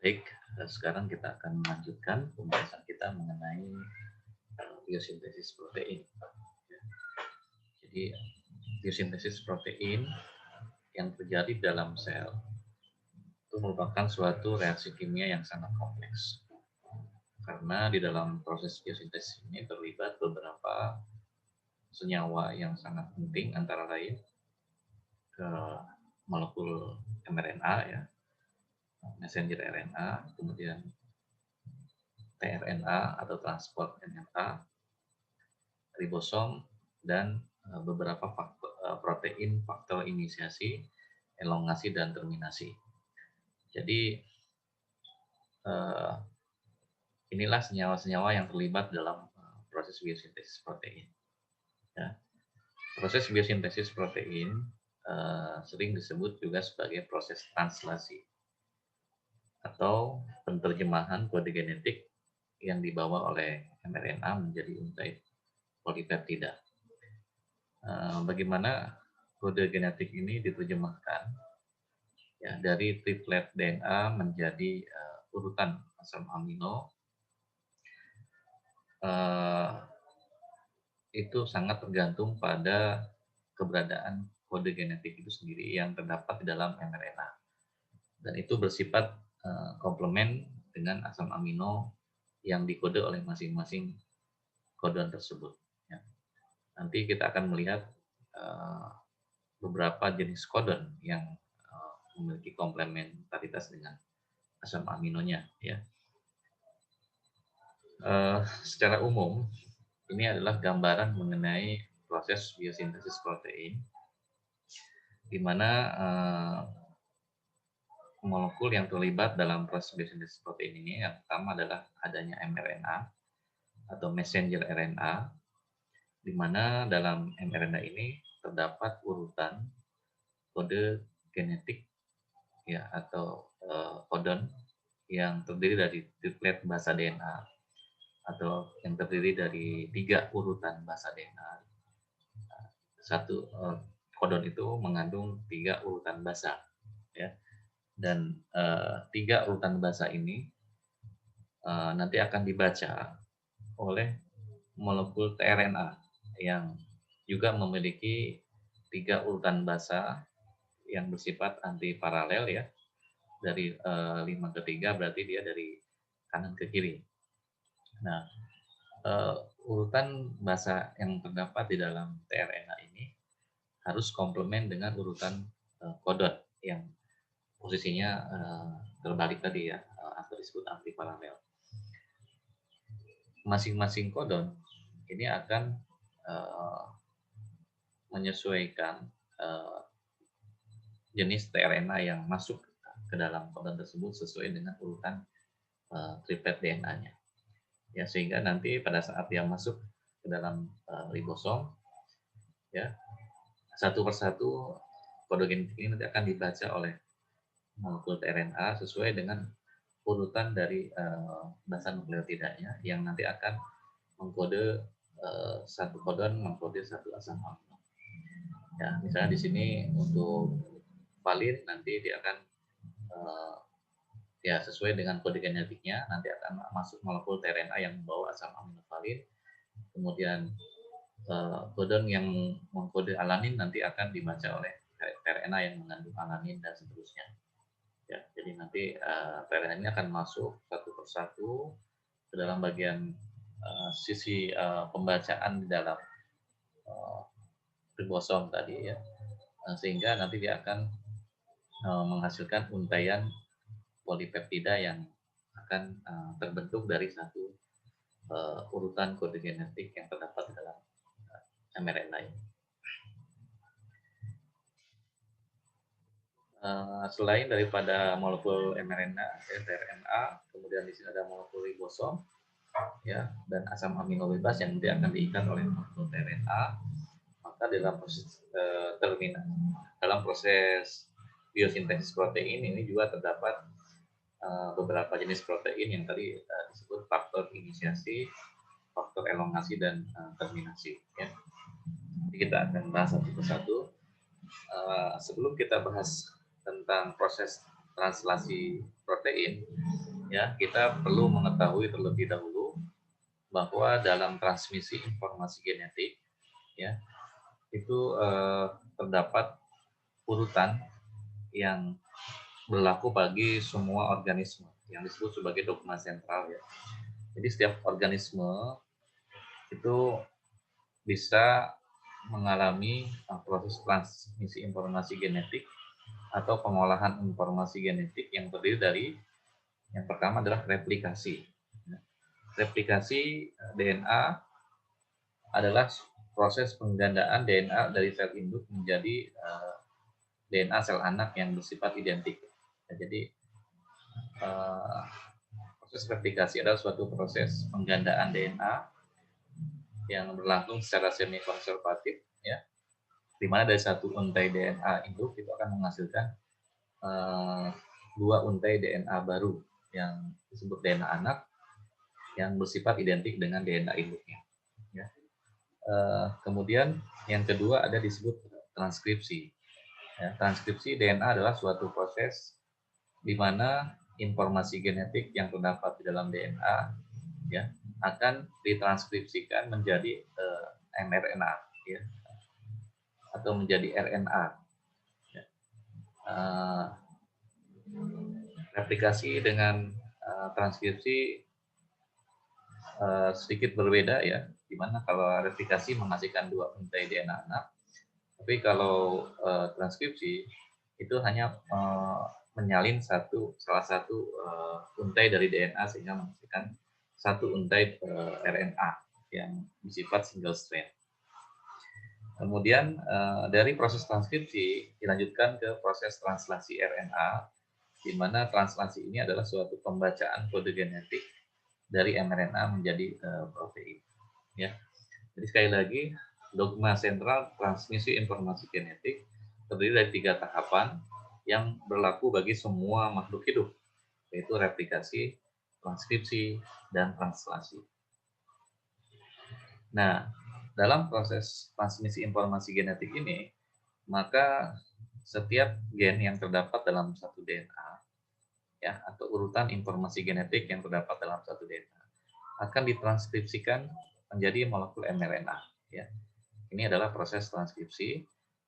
Baik, sekarang kita akan melanjutkan pembahasan kita mengenai biosintesis protein. Jadi, biosintesis protein yang terjadi dalam sel itu merupakan suatu reaksi kimia yang sangat kompleks. Karena di dalam proses biosintesis ini terlibat beberapa senyawa yang sangat penting, antara lain ke molekul mRNA, ya, messenger RNA, kemudian tRNA atau transport RNA, ribosom, dan beberapa protein faktor inisiasi, elongasi, dan terminasi. Jadi inilah senyawa-senyawa yang terlibat dalam proses biosintesis protein. Ya. Proses biosintesis protein sering disebut juga sebagai proses translasi atau penerjemahan kode genetik yang dibawa oleh mRNA menjadi untai polipeptida. Bagaimana kode genetik ini diterjemahkan ya, dari triplet DNA menjadi urutan asam amino, itu sangat tergantung pada keberadaan kode genetik itu sendiri yang terdapat di dalam mRNA, dan itu bersifat komplement dengan asam amino yang dikode oleh masing-masing kodon tersebut. Ya. Nanti kita akan melihat beberapa jenis kodon yang memiliki komplementaritas dengan asam aminonya. Ya. Secara umum, ini adalah gambaran mengenai proses biosintesis protein, di mana molekul yang terlibat dalam proses biosintesis protein ini yang pertama adalah adanya mRNA atau messenger RNA, di mana dalam mRNA ini terdapat urutan kode genetik ya, atau kodon yang terdiri dari triplet basa DNA atau yang terdiri dari 3 urutan basa DNA. Satu kodon itu mengandung 3 urutan basa, ya, dan 3 urutan basa ini nanti akan dibaca oleh molekul tRNA yang juga memiliki 3 urutan basa yang bersifat antiparalel, ya, dari 5 ke 3, berarti dia dari kanan ke kiri. Nah, urutan basa yang terdapat di dalam tRNA ini harus komplement dengan urutan kodon yang posisinya terbalik tadi, ya, atau disebut antiparalel. Masing-masing kodon ini akan menyesuaikan jenis tRNA yang masuk ke dalam kodon tersebut sesuai dengan urutan triplet DNA-nya. Ya, sehingga nanti pada saat dia masuk ke dalam ribosom, ya, satu persatu kode genetik ini nanti akan dibaca oleh molekul tRNA sesuai dengan urutan dari basa nukleotidanya yang nanti akan mengkode satu kodon mengkode satu asam amino. Ya, misalnya di sini untuk valin nanti dia akan ya sesuai dengan kode genetiknya nanti akan masuk molekul tRNA yang membawa asam amino valin. Kemudian kodon yang mengkode alanin nanti akan dibaca oleh tRNA yang mengandung alanin dan seterusnya. Ya, jadi nanti tRNA ini akan masuk satu persatu ke dalam bagian sisi pembacaan di dalam ribosom tadi, ya, sehingga nanti dia akan menghasilkan untaian polipeptida yang akan terbentuk dari satu urutan kode genetik yang terdapat di dalam mRNA ini. Selain daripada molekul mRNA, tRNA, kemudian di sini ada molekul ribosom, ya, dan asam amino bebas yang nanti akan diikat oleh molekul tRNA. Maka dalam proses biosintesis protein ini juga terdapat beberapa jenis protein yang tadi disebut faktor inisiasi, faktor elongasi, dan terminasi. Ya. Jadi kita akan bahas satu persatu. Sebelum kita bahas tentang proses translasi protein, ya kita perlu mengetahui terlebih dahulu bahwa dalam transmisi informasi genetik, ya itu terdapat urutan yang berlaku bagi semua organisme yang disebut sebagai dogma sentral, ya. Jadi setiap organisme itu bisa mengalami proses transmisi informasi genetik atau pengolahan informasi genetik yang terdiri dari yang pertama adalah replikasi. Replikasi DNA adalah proses penggandaan DNA dari sel induk menjadi DNA sel anak yang bersifat identik. Jadi proses replikasi adalah suatu proses penggandaan DNA yang berlangsung secara semi konservatif, ya, di mana dari satu untai DNA induk itu akan menghasilkan dua untai DNA baru yang disebut DNA anak yang bersifat identik dengan DNA induknya. Ya. Kemudian yang kedua ada disebut transkripsi. Ya, transkripsi DNA adalah suatu proses di mana informasi genetik yang terdapat di dalam DNA, ya, akan ditranskripsikan menjadi mRNA, ya, atau menjadi RNA. Ya. Replikasi dengan transkripsi sedikit berbeda, ya, di mana kalau replikasi menghasilkan dua untai DNA anak, tapi kalau transkripsi itu hanya menyalin salah satu untai dari DNA sehingga menghasilkan satu untai RNA yang bersifat single strand. Kemudian dari proses transkripsi dilanjutkan ke proses translasi RNA, di mana translasi ini adalah suatu pembacaan kode genetik dari mRNA menjadi protein. Ya, jadi sekali lagi dogma sentral transmisi informasi genetik terdiri dari 3 tahapan yang berlaku bagi semua makhluk hidup, yaitu replikasi, transkripsi, dan translasi. Nah, dalam proses transmisi informasi genetik ini, maka setiap gen yang terdapat dalam satu DNA, ya, atau urutan informasi genetik yang terdapat dalam satu DNA akan ditranskripsikan menjadi molekul mRNA. Ya. Ini adalah proses transkripsi.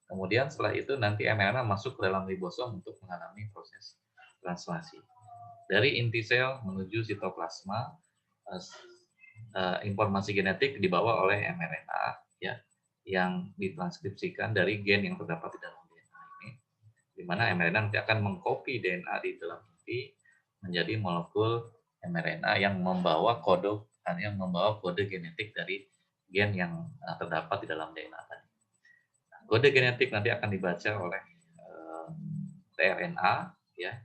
Kemudian setelah itu nanti mRNA masuk ke dalam ribosom untuk mengalami proses translasi. Dari inti sel menuju sitoplasma, informasi genetik dibawa oleh mRNA, ya, yang ditranskripsikan dari gen yang terdapat di dalam DNA ini, di mana mRNA nanti akan mengcopy DNA di dalam inti menjadi molekul mRNA yang membawa kode genetik dari gen yang terdapat di dalam DNA tadi. Kode genetik nanti akan dibaca oleh tRNA, ya,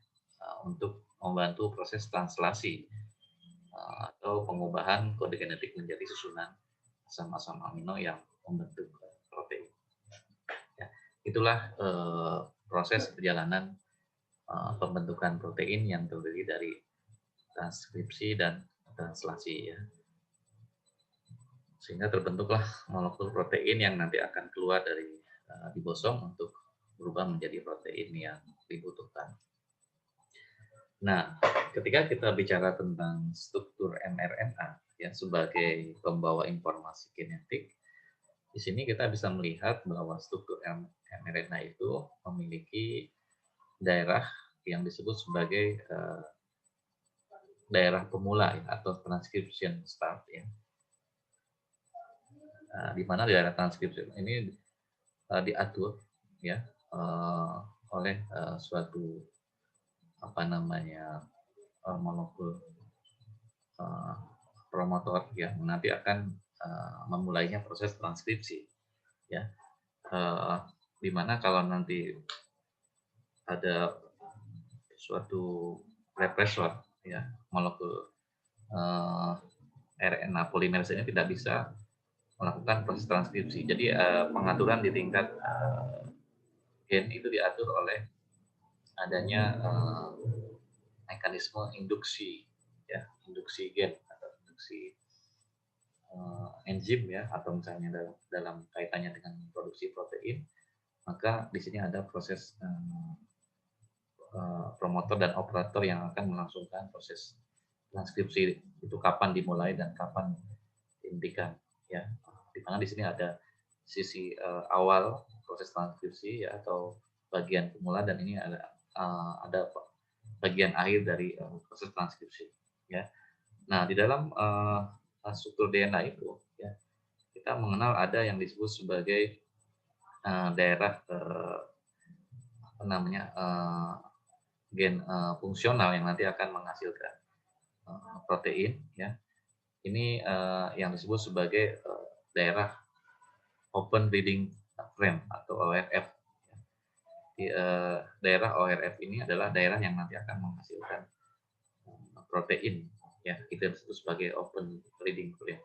untuk membantu proses translasi atau pengubahan kode genetik menjadi susunan asam-asam amino yang membentuk protein. Ya, itulah proses perjalanan pembentukan protein yang terdiri dari transkripsi dan translasi, ya. Sehingga terbentuklah molekul protein yang nanti akan keluar dari ribosom untuk berubah menjadi protein yang dibutuhkan. Nah, ketika kita bicara tentang struktur mRNA, ya, sebagai pembawa informasi genetik, di sini kita bisa melihat bahwa struktur mRNA itu memiliki daerah yang disebut sebagai daerah pemula, ya, atau transcription start, ya. Di mana daerah transkripsi ini diatur, ya, oleh suatu molekul promotor yang nanti akan memulainya proses transkripsi, ya, di mana kalau nanti ada suatu represor, ya, molekul RNA polimerase ini tidak bisa melakukan proses transkripsi. Jadi pengaturan di tingkat gen itu diatur oleh adanya mekanisme induksi, ya, induksi gen atau induksi enzim, ya, atau misalnya dalam kaitannya dengan produksi protein, maka di sini ada proses promotor dan operator yang akan melangsungkan proses transkripsi itu kapan dimulai dan kapan dihentikan, ya. Di mana di sini ada sisi awal proses transkripsi ya, atau bagian pemula, dan ini ada bagian akhir dari proses transkripsi, ya. Nah, di dalam struktur DNA itu, ya, kita mengenal ada yang disebut sebagai daerah apa namanya gen fungsional yang nanti akan menghasilkan protein, ya. Ini yang disebut sebagai daerah open reading frame atau ORF. Di, daerah ORF ini adalah daerah yang nanti akan menghasilkan protein, ya, kita disebut sebagai open reading frame.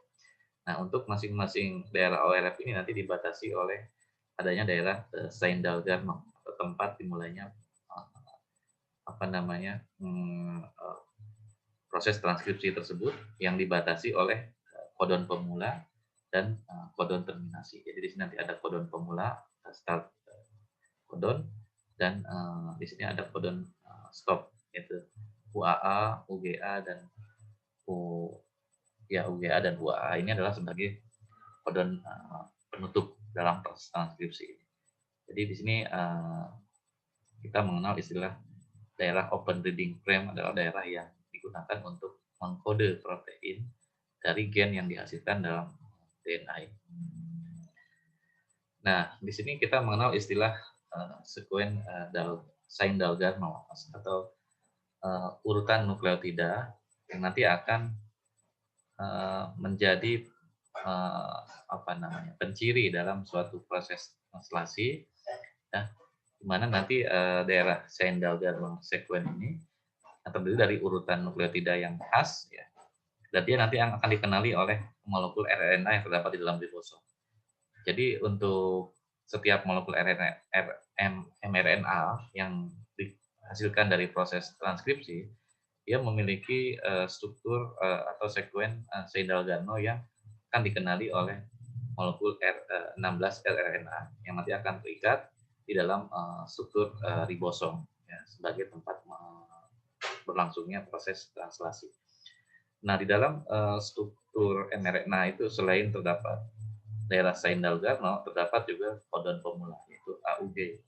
Nah, untuk masing-masing daerah ORF ini nanti dibatasi oleh adanya daerah Stendhal-Garnot atau tempat dimulainya apa namanya proses transkripsi tersebut, yang dibatasi oleh kodon pemula dan kodon terminasi. Jadi di sini nanti ada kodon pemula, start kodon, dan di sini ada kodon stop, yaitu UAA, UGA, dan UGA dan UAA. Ini adalah sebagai kodon penutup dalam proses transkripsi. Jadi di sini kita mengenal istilah daerah open reading frame adalah daerah yang digunakan untuk mengkode protein dari gen yang dihasilkan dalam DNA. Nah, di sini kita mengenal istilah sekuen Stendhal-Garnot atau urutan nukleotida yang nanti akan menjadi apa namanya penciri dalam suatu proses translasi, ya, di mana nanti daerah Stendhal-Garnot sekuen ini terdiri dari urutan nukleotida yang khas, ya, dan dia nanti akan dikenali oleh molekul RNA yang terdapat di dalam ribosom. Jadi untuk setiap molekul mRNA yang dihasilkan dari proses transkripsi, dia memiliki struktur atau sekuen Stendhal-Garnot yang akan dikenali oleh molekul 16 rRNA yang nanti akan terikat di dalam struktur ribosom, ya, sebagai tempat berlangsungnya proses translasi. Nah, di dalam struktur mRNA itu selain terdapat daerah Stendhal-Garnot, terdapat juga kodon pemula, yaitu AUG.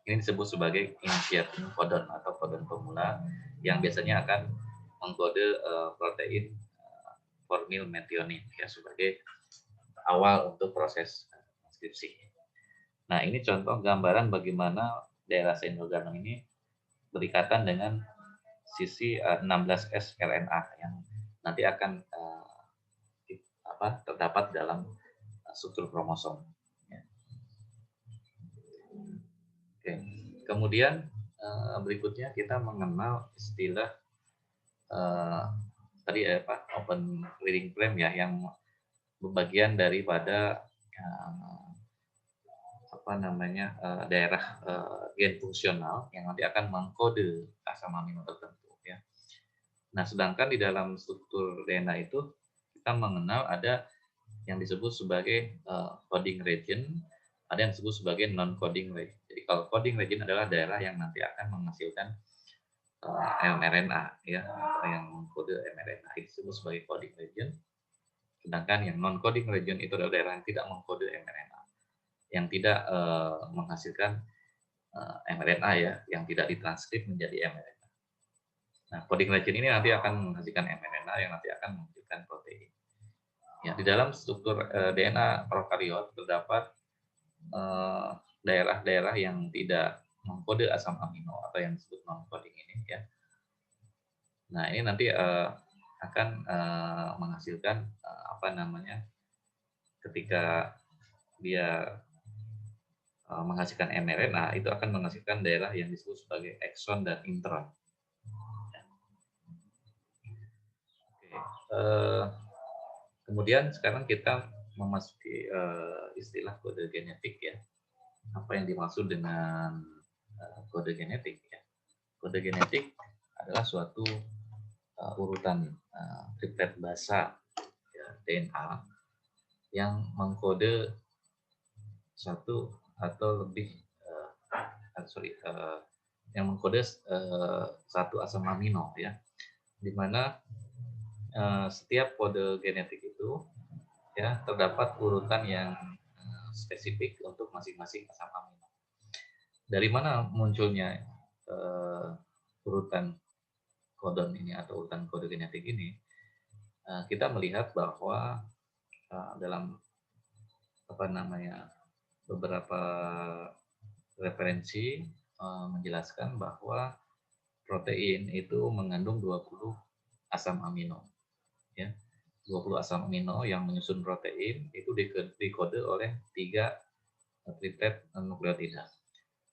Ini disebut sebagai initiating codon atau kodon pemula yang biasanya akan mengkode protein formyl methionine, ya, sebagai awal untuk proses transkripsi. Nah, ini contoh gambaran bagaimana daerah Stendhal-Garnot ini berikatan dengan sisi 16S RNA yang nanti akan terdapat dalam struktur kromosom. Ya. Oke. Kemudian berikutnya kita mengenal istilah tadi open reading frame, ya, yang bagian daripada apa namanya daerah gen fungsional yang nanti akan mengkode asam amino tertentu, ya. Nah, sedangkan di dalam struktur DNA itu kita mengenal ada yang disebut sebagai coding region, ada yang disebut sebagai non coding region. Jadi kalau coding region adalah daerah yang nanti akan menghasilkan mRNA, ya, atau yang mengkode mRNA itu disebut sebagai coding region. Sedangkan yang non coding region itu adalah daerah yang tidak mengkode mRNA, yang tidak menghasilkan mRNA, ya, yang tidak ditranskrip menjadi mRNA. Nah, coding region ini nanti akan menghasilkan mRNA yang nanti akan menghasilkan protein. Ya, di dalam struktur DNA prokariot terdapat daerah-daerah yang tidak mengkode asam amino atau yang disebut non coding ini, ya. Nah, ini nanti akan menghasilkan apa namanya ketika dia menghasilkan mRNA itu akan menghasilkan daerah yang disebut sebagai exon dan intron. Oke. Kemudian sekarang kita memasuki istilah kode genetik, ya. Apa yang dimaksud dengan kode genetik, ya? Kode genetik adalah suatu urutan triplet basa, ya, DNA yang mengkode satu atau lebih yang mengkode satu asam amino ya, di mana setiap kode genetik itu ya terdapat urutan yang spesifik untuk masing-masing asam amino. Dari mana munculnya urutan kodon ini atau urutan kode genetik ini? Kita melihat bahwa dalam apa namanya beberapa referensi menjelaskan bahwa protein itu mengandung 20 asam amino ya. 20 asam amino yang menyusun protein itu dikode oleh 3 triplet nukleotida.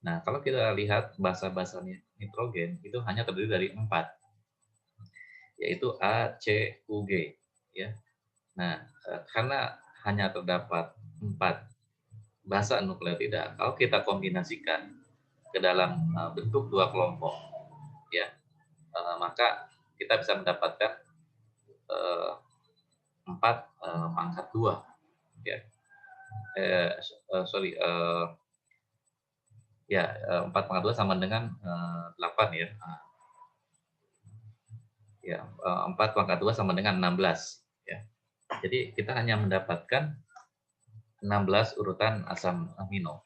Nah, kalau kita lihat basa-basa nitrogen itu hanya terdiri dari 4, yaitu A, C, U, G ya. Nah, karena hanya terdapat 4 basa nukleotida, kalau kita kombinasikan ke dalam bentuk 2 kelompok ya, maka kita bisa mendapatkan 4 pangkat 2 ya. Ya 4 pangkat 2 sama dengan 8 ya. Ya, 4 pangkat 2 sama dengan 16 ya. Jadi kita hanya mendapatkan 16 urutan asam amino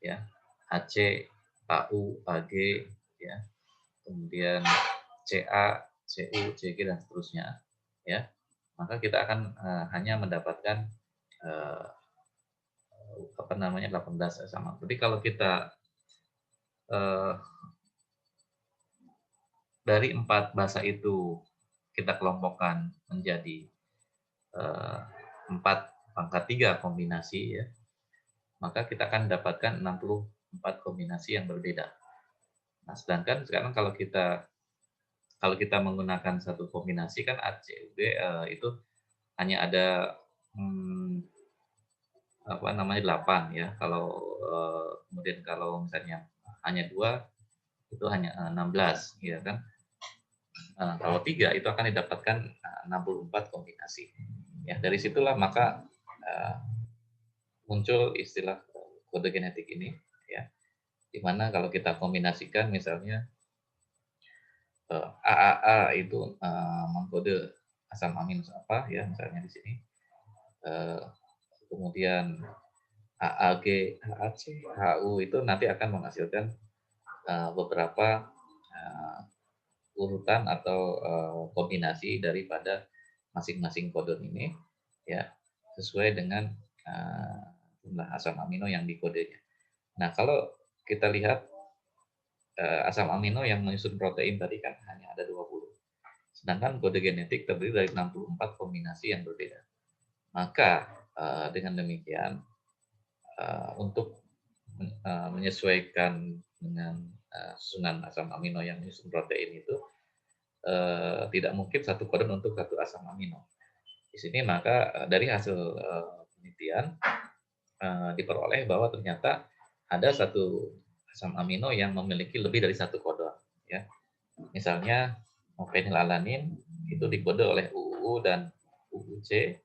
ya. AC, AU, AG ya. Kemudian CA, CU, CG dan seterusnya ya. Maka kita akan hanya mendapatkan 18 asam. Tapi kalau kita dari 4 basa itu kita kelompokkan menjadi 4 pangkat 3 kombinasi ya, maka kita akan mendapatkan 64 kombinasi yang berbeda. Nah, sedangkan sekarang kalau kita menggunakan satu kombinasi kan ACUG itu hanya ada 8 ya. Kemudian kalau misalnya hanya 2 itu hanya 16 ya kan. Kalau 3 itu akan didapatkan 64 kombinasi. Ya, dari situlah maka muncul istilah kode genetik ini ya. Di mana kalau kita kombinasikan misalnya AAA itu mengkode asam amino apa ya misalnya di sini. Kemudian AAG, AAC, HU itu nanti akan menghasilkan beberapa urutan atau kombinasi daripada masing-masing kodon ini ya sesuai dengan jumlah asam amino yang dikodenya. Nah, kalau kita lihat asam amino yang menyusun protein tadi kan hanya ada 20. Sedangkan kode genetik terdiri dari 64 kombinasi yang berbeda. Maka dengan demikian untuk menyesuaikan dengan susunan asam amino yang menyusun protein itu tidak mungkin satu kodon untuk satu asam amino. Di sini maka dari hasil penelitian diperoleh bahwa ternyata ada satu asam amino yang memiliki lebih dari satu kodon. Ya. Misalnya fenilalanin itu dikode oleh UU dan UUC,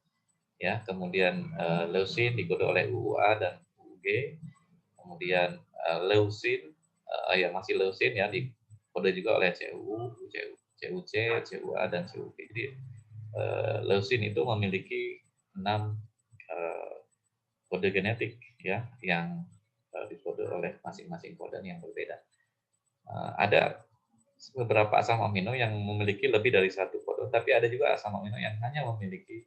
ya. Kemudian leusin dikode oleh UUA dan UUG. Kemudian leusin yang masih leusin ya dikode juga oleh CU, CUC, CUA dan CUG. Jadi leusin itu memiliki 6 kode genetik ya yang dikode oleh masing-masing kodon yang berbeda. Ada beberapa asam amino yang memiliki lebih dari satu kodon, tapi ada juga asam amino yang hanya memiliki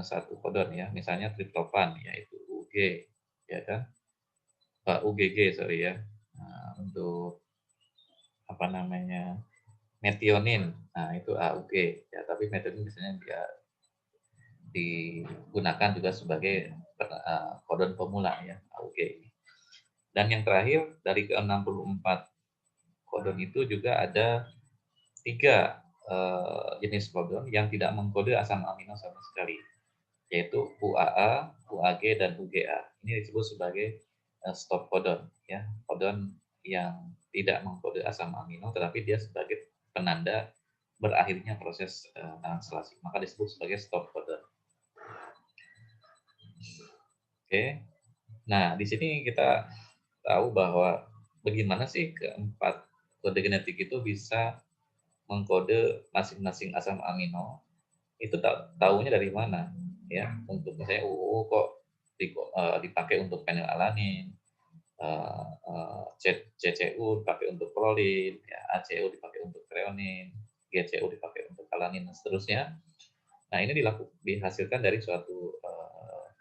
satu kodon ya, misalnya triptofan yaitu UG ya kan, UGG sorry ya, untuk apa namanya metionin, nah itu AUG ya, tapi metionin biasanya dia digunakan juga sebagai kodon pemula ya AUG ini. Dan yang terakhir dari ke-64 kodon itu juga ada 3 jenis kodon yang tidak mengkode asam amino sama sekali, yaitu UAA, UAG, dan UGA. Ini disebut sebagai stop kodon, ya, kodon yang tidak mengkode asam amino, tetapi dia sebagai penanda berakhirnya proses translasi, maka disebut sebagai stop kodon. Oke, nah di sini kita tahu bahwa bagaimana sih keempat kode genetik itu bisa mengkode masing-masing asam amino, itu taunya dari mana, ya. Untuk misalnya UU kok dipakai untuk fenilalanin, CCU dipakai untuk prolin, ya, ACU dipakai untuk treonin, GCU dipakai untuk alanin, dan seterusnya. Nah, ini dihasilkan dari suatu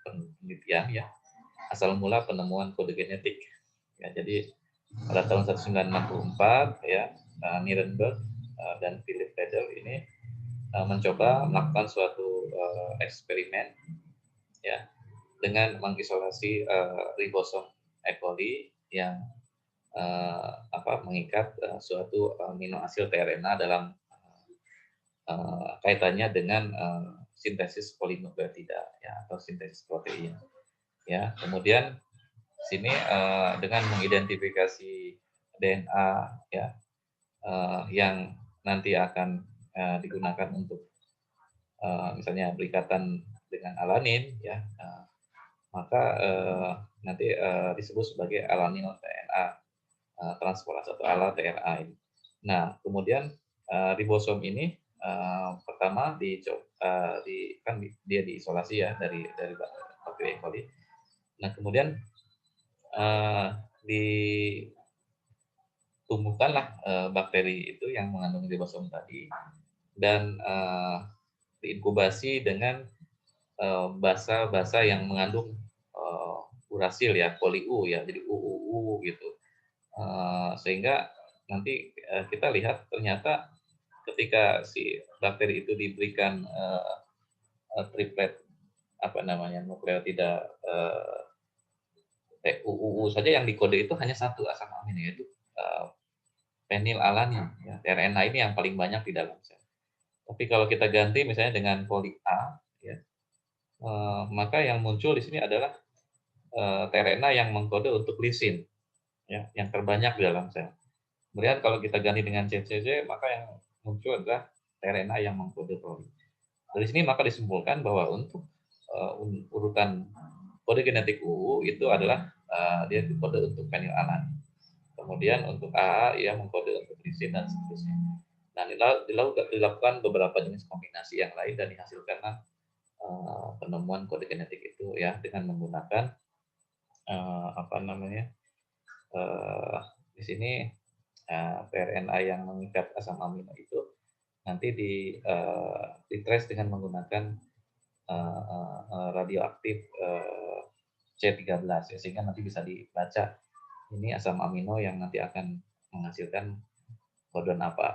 penelitian, ya, asal mula penemuan kode genetik. Ya, jadi pada tahun 1964, ya, Nirenberg dan Philip Fedel ini mencoba melakukan suatu eksperimen, ya, dengan mengisolasi ribosom E. coli yang mengikat suatu amino asid tRNA dalam kaitannya dengan sintesis polinukleotida, ya, atau sintesis protein, ya. Kemudian sini dengan mengidentifikasi DNA, ya, yang nanti akan digunakan untuk misalnya berikatan dengan alanin, ya, maka nanti disebut sebagai alanino TNA transferase atau ala TRA ini. Nah, kemudian ribosom ini pertama kan dia diisolasi, ya, dari bakteri E. coli. Nah, kemudian ditumbuhkanlah bakteri itu yang mengandung ribosom tadi, dan diinkubasi dengan basa yang mengandung urasil, ya, poliu, ya, jadi UUU gitu. Sehingga nanti kita lihat ternyata ketika si bakteri itu diberikan triplet nukleotida UUU saja, yang dikode itu hanya satu asam amino, yaitu fenilalanin, ya. RNA ini yang paling banyak di dalam sel. Tapi kalau kita ganti misalnya dengan poli A, ya, maka yang muncul di sini adalah tRNA yang mengkode untuk lisin, ya, yang terbanyak di dalam sel. Kemudian kalau kita ganti dengan CCC, maka yang muncul adalah tRNA yang mengkode prolin. Dari sini maka disimpulkan bahwa untuk urutan kode genetik UU itu adalah dia kode untuk fenilalanin. Kemudian untuk AA ia mengkode untuk lisin, dan seterusnya. Nah, dilakukan beberapa jenis kombinasi yang lain, dan dihasilkanlah penemuan kode genetik itu, ya, dengan menggunakan di sini tRNA yang mengikat asam amino itu nanti di-trace dengan menggunakan radioaktif C13, ya, sehingga nanti bisa dibaca ini asam amino yang nanti akan menghasilkan kode apa,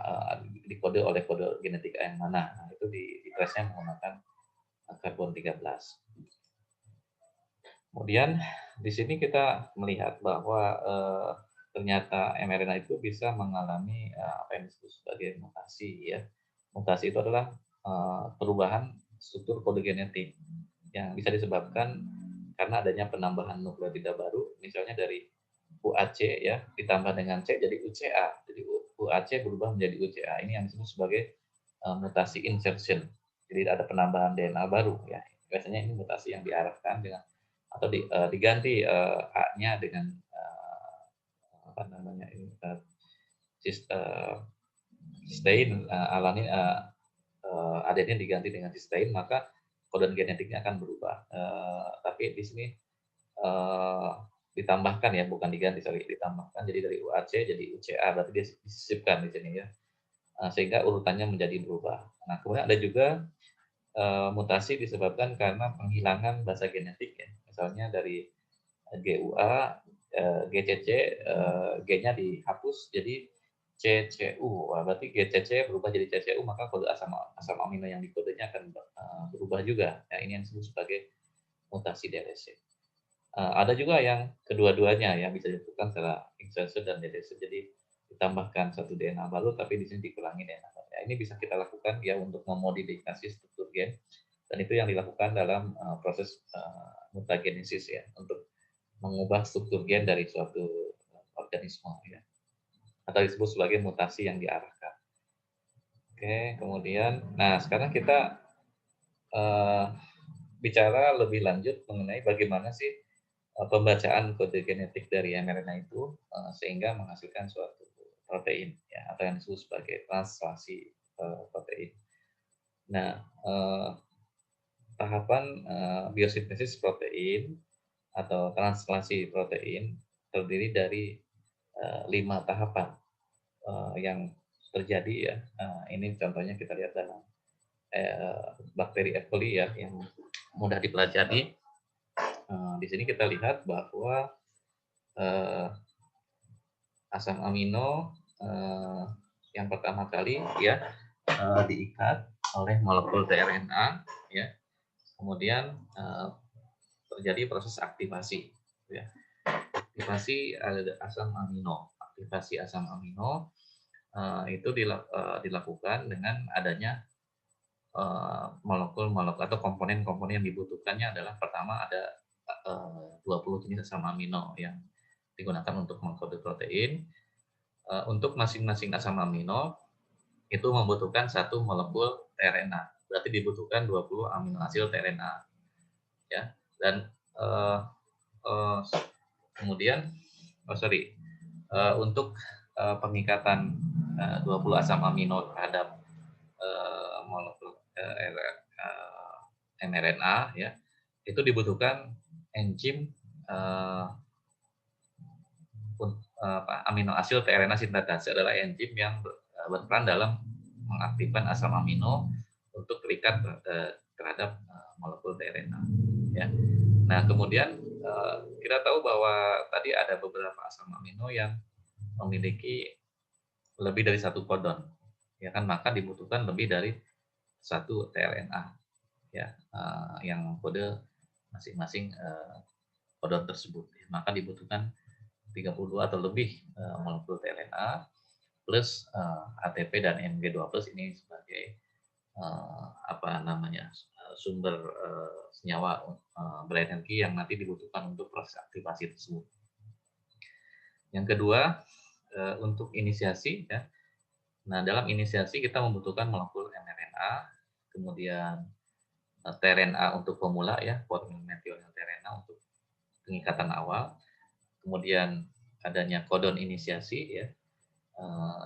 dikode oleh kode genetika yang mana. Nah, itu di-trace-nya menggunakan karbon 13. Kemudian di sini kita melihat bahwa ternyata mRNA itu bisa mengalami apa yang disebut sebagai mutasi, ya. Mutasi itu adalah perubahan struktur kode genetik yang bisa disebabkan karena adanya penambahan nukleotida baru, misalnya dari UAC, ya, ditambah dengan C jadi UCA. Jadi UAC berubah menjadi UCA. Ini yang disebut sebagai mutasi insertion. Jadi ada penambahan DNA baru, ya. Biasanya ini mutasi yang diarahkan dengan atau diganti A-nya dengan cysteine, alanin, adenin diganti dengan cysteine, maka kode genetiknya akan berubah. Tapi di sini ditambahkan, ya, bukan diganti, ditambahkan, jadi dari UAC jadi UCA, berarti dia disisipkan di sini, ya, sehingga urutannya menjadi berubah. Nah, kemudian ada juga mutasi disebabkan karena penghilangan basa genetik, ya, misalnya dari GUA, GCC, G-nya dihapus jadi CCU. Wah, berarti GCC berubah jadi CCU, maka kode asam amino yang dikodenya akan berubah juga. Ya, ini yang disebut sebagai mutasi DLC. Ada juga yang kedua-duanya, ya, bisa dilakukan secara insertion dan deletion. Jadi ditambahkan satu DNA baru, tapi di sini dikurangi DNA baru. Ya, ini bisa kita lakukan, ya, untuk memodifikasi struktur gen, dan itu yang dilakukan dalam proses mutagenesis, ya, untuk mengubah struktur gen dari suatu organisme, ya, atau disebut sebagai mutasi yang diarahkan. Oke, kemudian, nah, sekarang kita bicara lebih lanjut mengenai bagaimana sih pembacaan kode genetik dari mRNA itu sehingga menghasilkan suatu protein ya atau yang disebut sebagai translasi protein. Nah, tahapan biosintesis protein atau translasi protein terdiri dari 5 tahapan yang terjadi ya. Ini contohnya kita lihat dalam bakteri E. coli ya yang mudah dipelajari. Di sini kita lihat bahwa asam amino yang pertama kali ya diikat oleh molekul tRNA ya. Kemudian terjadi proses aktivasi ya. Aktivasi asam amino. Aktivasi asam amino itu dilakukan dengan adanya molekul-molekul atau komponen-komponen yang dibutuhkannya adalah pertama ada 20 jenis asam amino yang digunakan untuk mengkode protein. Untuk masing-masing asam amino itu membutuhkan satu molekul tRNA. Berarti dibutuhkan 20 amino asid tRNA. Ya. Dan kemudian untuk pengikatan 20 asam amino terhadap molekul mRNA ya, itu dibutuhkan enzim amino asid tRNA sintetase adalah enzim yang berperan dalam mengaktifkan asam amino untuk terikat terhadap molekul tRNA. Ya. Nah, kemudian kita tahu bahwa tadi ada beberapa asam amino yang memiliki lebih dari satu codon, ya kan, maka dibutuhkan lebih dari satu tRNA, ya, yang kode masing-masing codon tersebut. Maka dibutuhkan 32 atau lebih molekul tRNA plus ATP dan Mg2+ ini sebagai sumber senyawa berenergi yang nanti dibutuhkan untuk proses aktivasi tersebut. Yang kedua, untuk inisiasi ya. Nah, dalam inisiasi kita membutuhkan molekul mRNA, kemudian tRNA untuk pemula ya, polymerase tRNA untuk pengikatan awal. Kemudian adanya kodon inisiasi ya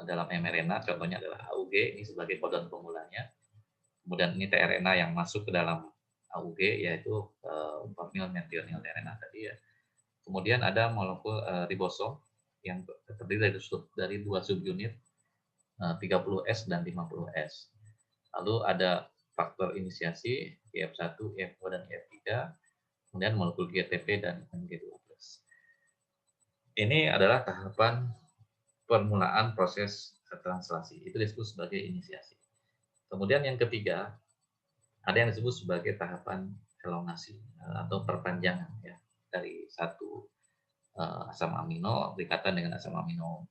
dalam mRNA, contohnya adalah AUG ini sebagai kodon pemulanya. Kemudian ini tRNA yang masuk ke dalam AUG yaitu formylmethyonyl tRNA tadi ya. Kemudian ada molekul ribosom yang terdiri dari dua subunit 30S dan 50S. Lalu ada faktor inisiasi IF1, IF2 dan IF3. Kemudian molekul GTP dan Mg2+. Ini adalah tahapan permulaan proses translasi. Itu disebut sebagai inisiasi. Kemudian yang ketiga, ada yang disebut sebagai tahapan elongasi atau perpanjangan ya, dari satu asam amino berikatan dengan asam amino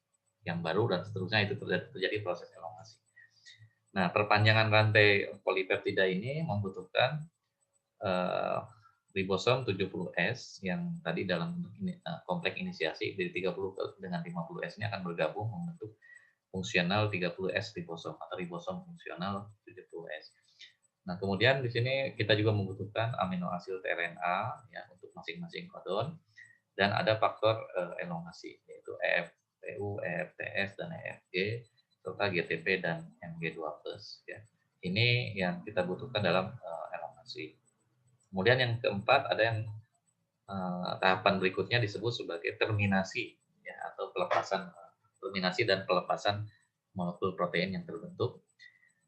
yang baru dan seterusnya, itu terjadi proses elongasi. Nah, perpanjangan rantai polipeptida ini membutuhkan ribosom 70S yang tadi dalam kompleks inisiasi dari 30 dengan 50S ini akan bergabung membentuk fungsional 30S ribosom atau ribosom fungsional 70S. Nah, kemudian di sini kita juga membutuhkan amino asid tRNA ya untuk masing-masing kodon, dan ada faktor elongasi yaitu EFTU, EFTS dan EFG serta GTP dan Mg2+. Ya. Ini yang kita butuhkan dalam elongasi. Kemudian yang keempat ada yang tahapan berikutnya disebut sebagai terminasi ya, atau pelepasan terminasi dan pelepasan molekul protein yang terbentuk,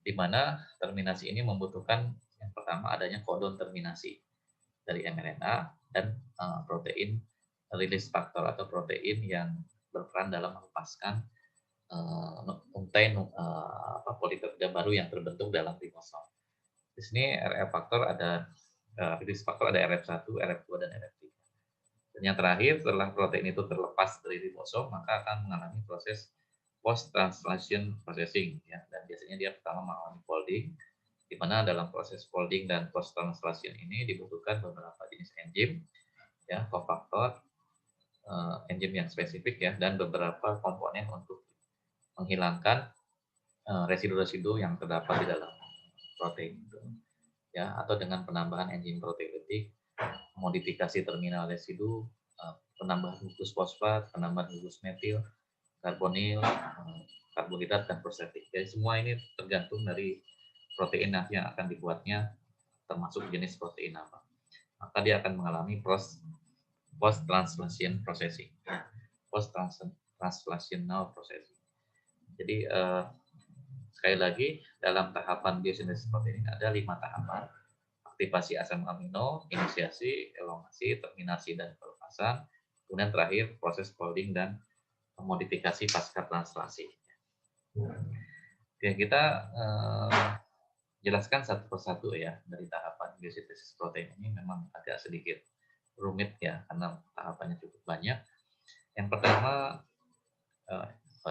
di mana terminasi ini membutuhkan yang pertama adanya kodon terminasi dari mRNA dan protein release factor atau protein yang berperan dalam melepaskan polipeptida baru yang terbentuk dalam ribosom. Di sini RF factor ada release factor ada RF1, RF2 dan RF3. Dan yang terakhir, setelah protein itu terlepas dari ribosom, maka akan mengalami proses post translation processing ya, dan biasanya dia pertama mengalami folding, di mana dalam proses folding dan post translation ini dibutuhkan beberapa jenis enzim ya, kofaktor, enzim yang spesifik ya, dan beberapa komponen untuk menghilangkan residu-residu yang terdapat di dalam protein itu ya, atau dengan penambahan enzim proteolitik, modifikasi terminal residu penambahan gugus fosfat, penambahan gugus metil, karbonil, karbohidrat, dan prostetik. Jadi semua ini tergantung dari protein yang akan dibuatnya, termasuk jenis protein apa. Maka dia akan mengalami post translation processing, post translational processing. Jadi sekali lagi dalam tahapan biosintesis protein ini ada 5 tahapan: aktivasi asam amino, inisiasi, elongasi, terminasi, dan pelepasan. Kemudian terakhir proses folding dan modifikasi pasca translasi. Oke, kita jelaskan satu persatu ya. Dari tahapan biosintesis protein ini memang agak sedikit rumit ya, karena tahapannya cukup banyak. Yang pertama,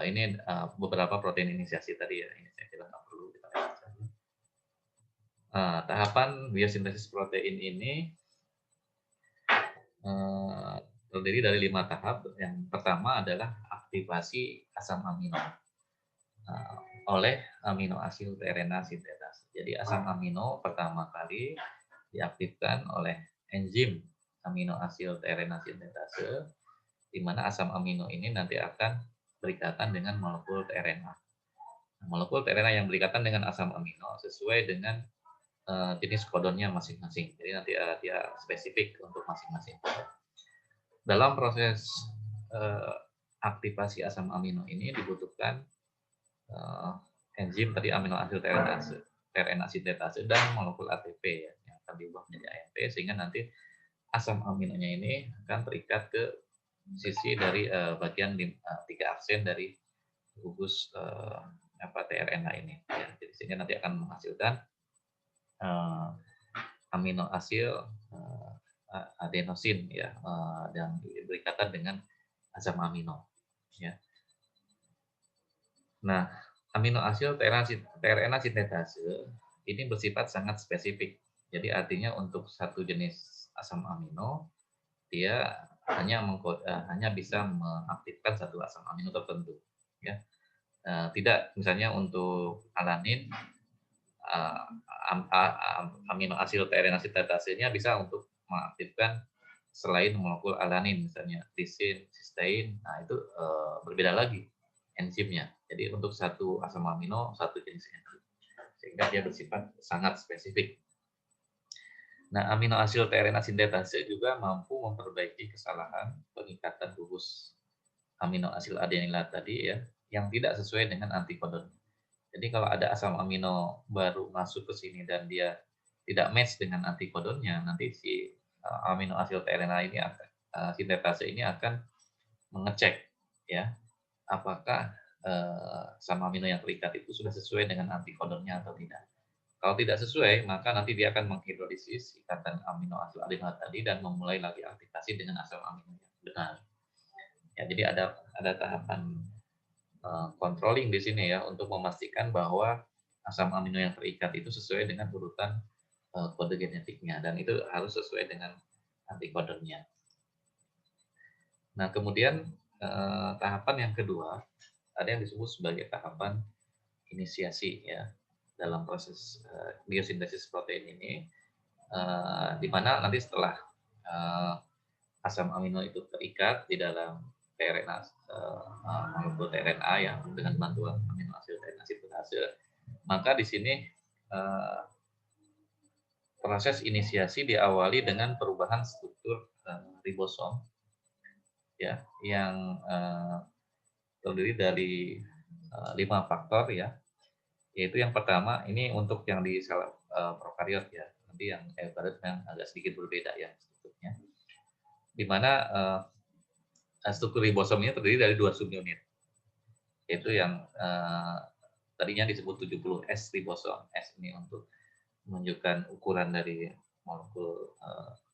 ini beberapa protein inisiasi tadi ya, ini saya kira nggak perlu kita lihat saja. Tahapan biosintesis protein ini terdiri dari 5 tahap. Yang pertama adalah aktivasi asam amino oleh amino asid RNA sintetase. Jadi asam amino pertama kali diaktifkan oleh enzim amino asid RNA sintetase, di mana asam amino ini nanti akan berikatan dengan molekul RNA. Molekul RNA yang berikatan dengan asam amino sesuai dengan jenis kodonnya masing-masing. Jadi nanti dia spesifik untuk masing-masing. Dalam proses aktivasi asam amino ini dibutuhkan enzim tadi amino asid RNA sintetase dan molekul ATP ya, yang akan diubah menjadi AMP, sehingga nanti asam aminonya ini akan terikat ke sisi dari bagian 3 aksen dari gugus tRNA ini ya. Jadi sehingga nanti akan menghasilkan amino asid adenosin ya, yang berikatan dengan asam amino ya. Nah, amino asid tRNA sintetase ini bersifat sangat spesifik. Jadi artinya untuk satu jenis asam amino dia hanya bisa mengaktifkan satu asam amino tertentu ya. Tidak misalnya untuk alanin amino asid tRNA sintetasenya bisa untuk mengaktifkan selain molekul alanin, misalnya lisin, cysteine. Nah, itu berbeda lagi enzimnya. Jadi untuk satu asam amino, satu jenis enzim, sehingga dia bersifat sangat spesifik. Nah, amino asid tRNA sintetase juga mampu memperbaiki kesalahan pengikatan gugus amino asid adenilat tadi ya, yang tidak sesuai dengan antikodon. Jadi kalau ada asam amino baru masuk ke sini dan dia tidak match dengan antikodonnya, nanti si amino asid tRNA ini sintetase ini akan mengecek ya, apakah asam amino yang terikat itu sudah sesuai dengan antikodonnya atau tidak. Kalau tidak sesuai, maka nanti dia akan menghidrolisis ikatan amino asid adenoat tadi dan memulai lagi aktivasi dengan asam amino yang benar. Ya, jadi ada tahapan controlling di sini ya, untuk memastikan bahwa asam amino yang terikat itu sesuai dengan urutan kode genetiknya, dan itu harus sesuai dengan antikodonnya. Nah, kemudian tahapan yang kedua ada yang disebut sebagai tahapan inisiasi ya dalam proses biosintesis protein ini, di mana nanti setelah asam amino itu terikat di dalam tRNA, molekul tRNA yang dengan bantuan amino asid tRNA sintetase, maka di sini proses inisiasi diawali dengan perubahan struktur ribosom ya, yang terdiri dari 5 faktor ya, yaitu yang pertama ini untuk yang di sel prokariot ya, nanti yang eukaryot yang agak sedikit berbeda ya strukturnya, di mana struktur ribosomnya terdiri dari 2 subunit, yaitu yang tadinya disebut 70S ribosom. S ini untuk menunjukkan ukuran dari molekul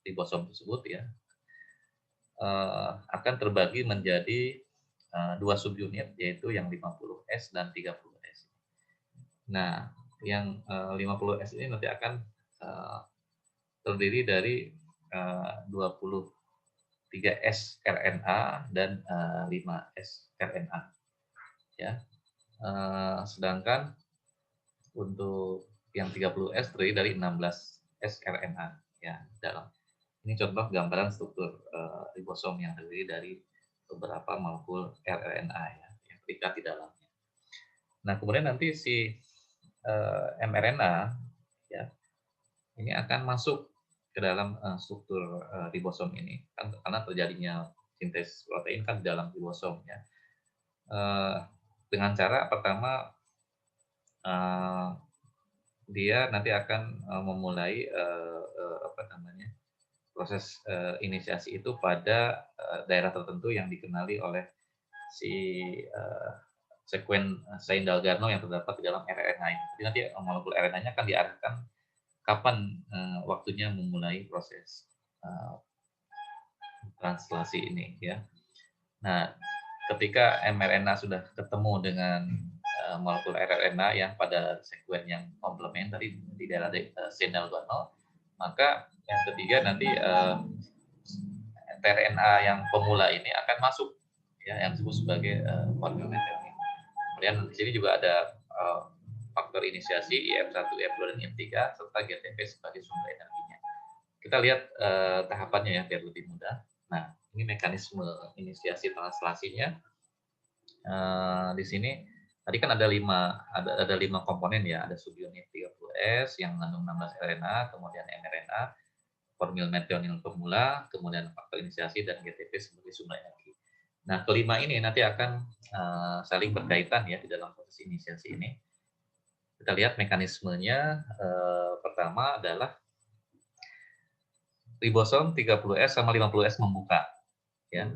ribosom tersebut ya, akan terbagi menjadi 2 subunit, yaitu yang 50S dan 30S. Nah, yang 50S ini nanti akan terdiri dari 23S RNA dan 5S RNA ya. Sedangkan untuk yang 30S terdiri dari 16S RNA ya dalam. Ini contoh gambaran struktur ribosom yang terdiri dari beberapa molekul rRNA ya, yang terikat di dalamnya. Nah, kemudian nanti si mRNA ya, ini akan masuk ke dalam struktur ribosom ini kan, karena terjadinya sintesis protein kan di dalam ribosom ya. Dengan cara pertama dia nanti akan memulai apa namanya, proses inisiasi itu pada daerah tertentu yang dikenali oleh si sekuen Stein-Dalgarno yang terdapat di dalam rRNA ini. Jadi nanti molekul RNA-nya akan diarahkan kapan waktunya memulai proses translasi ini ya. Nah, ketika mRNA sudah ketemu dengan molekul rRNA yang pada sekuen yang komplementer di daerah Stein-Dalgarno, maka yang ketiga nanti tRNA yang pemula ini akan masuk ya, yang disebut sebagai formyl methionine. Kemudian di sini juga ada faktor inisiasi IF1, IF2 dan IF3 serta GTP sebagai sumber energinya. Kita lihat tahapannya ya biar lebih mudah. Nah, ini mekanisme inisiasi translasinya. Di sini tadi kan ada 5 komponen ya, ada subunit 30S yang mengandung 16 RNA, kemudian mRNA, formyl methionine pemula, kemudian faktor inisiasi dan GTP sebagai sumber energi. Nah, kelima ini nanti akan saling berkaitan ya di dalam proses inisiasi ini. Kita lihat mekanismenya. Pertama adalah ribosom 30S sama 50S membuka ya.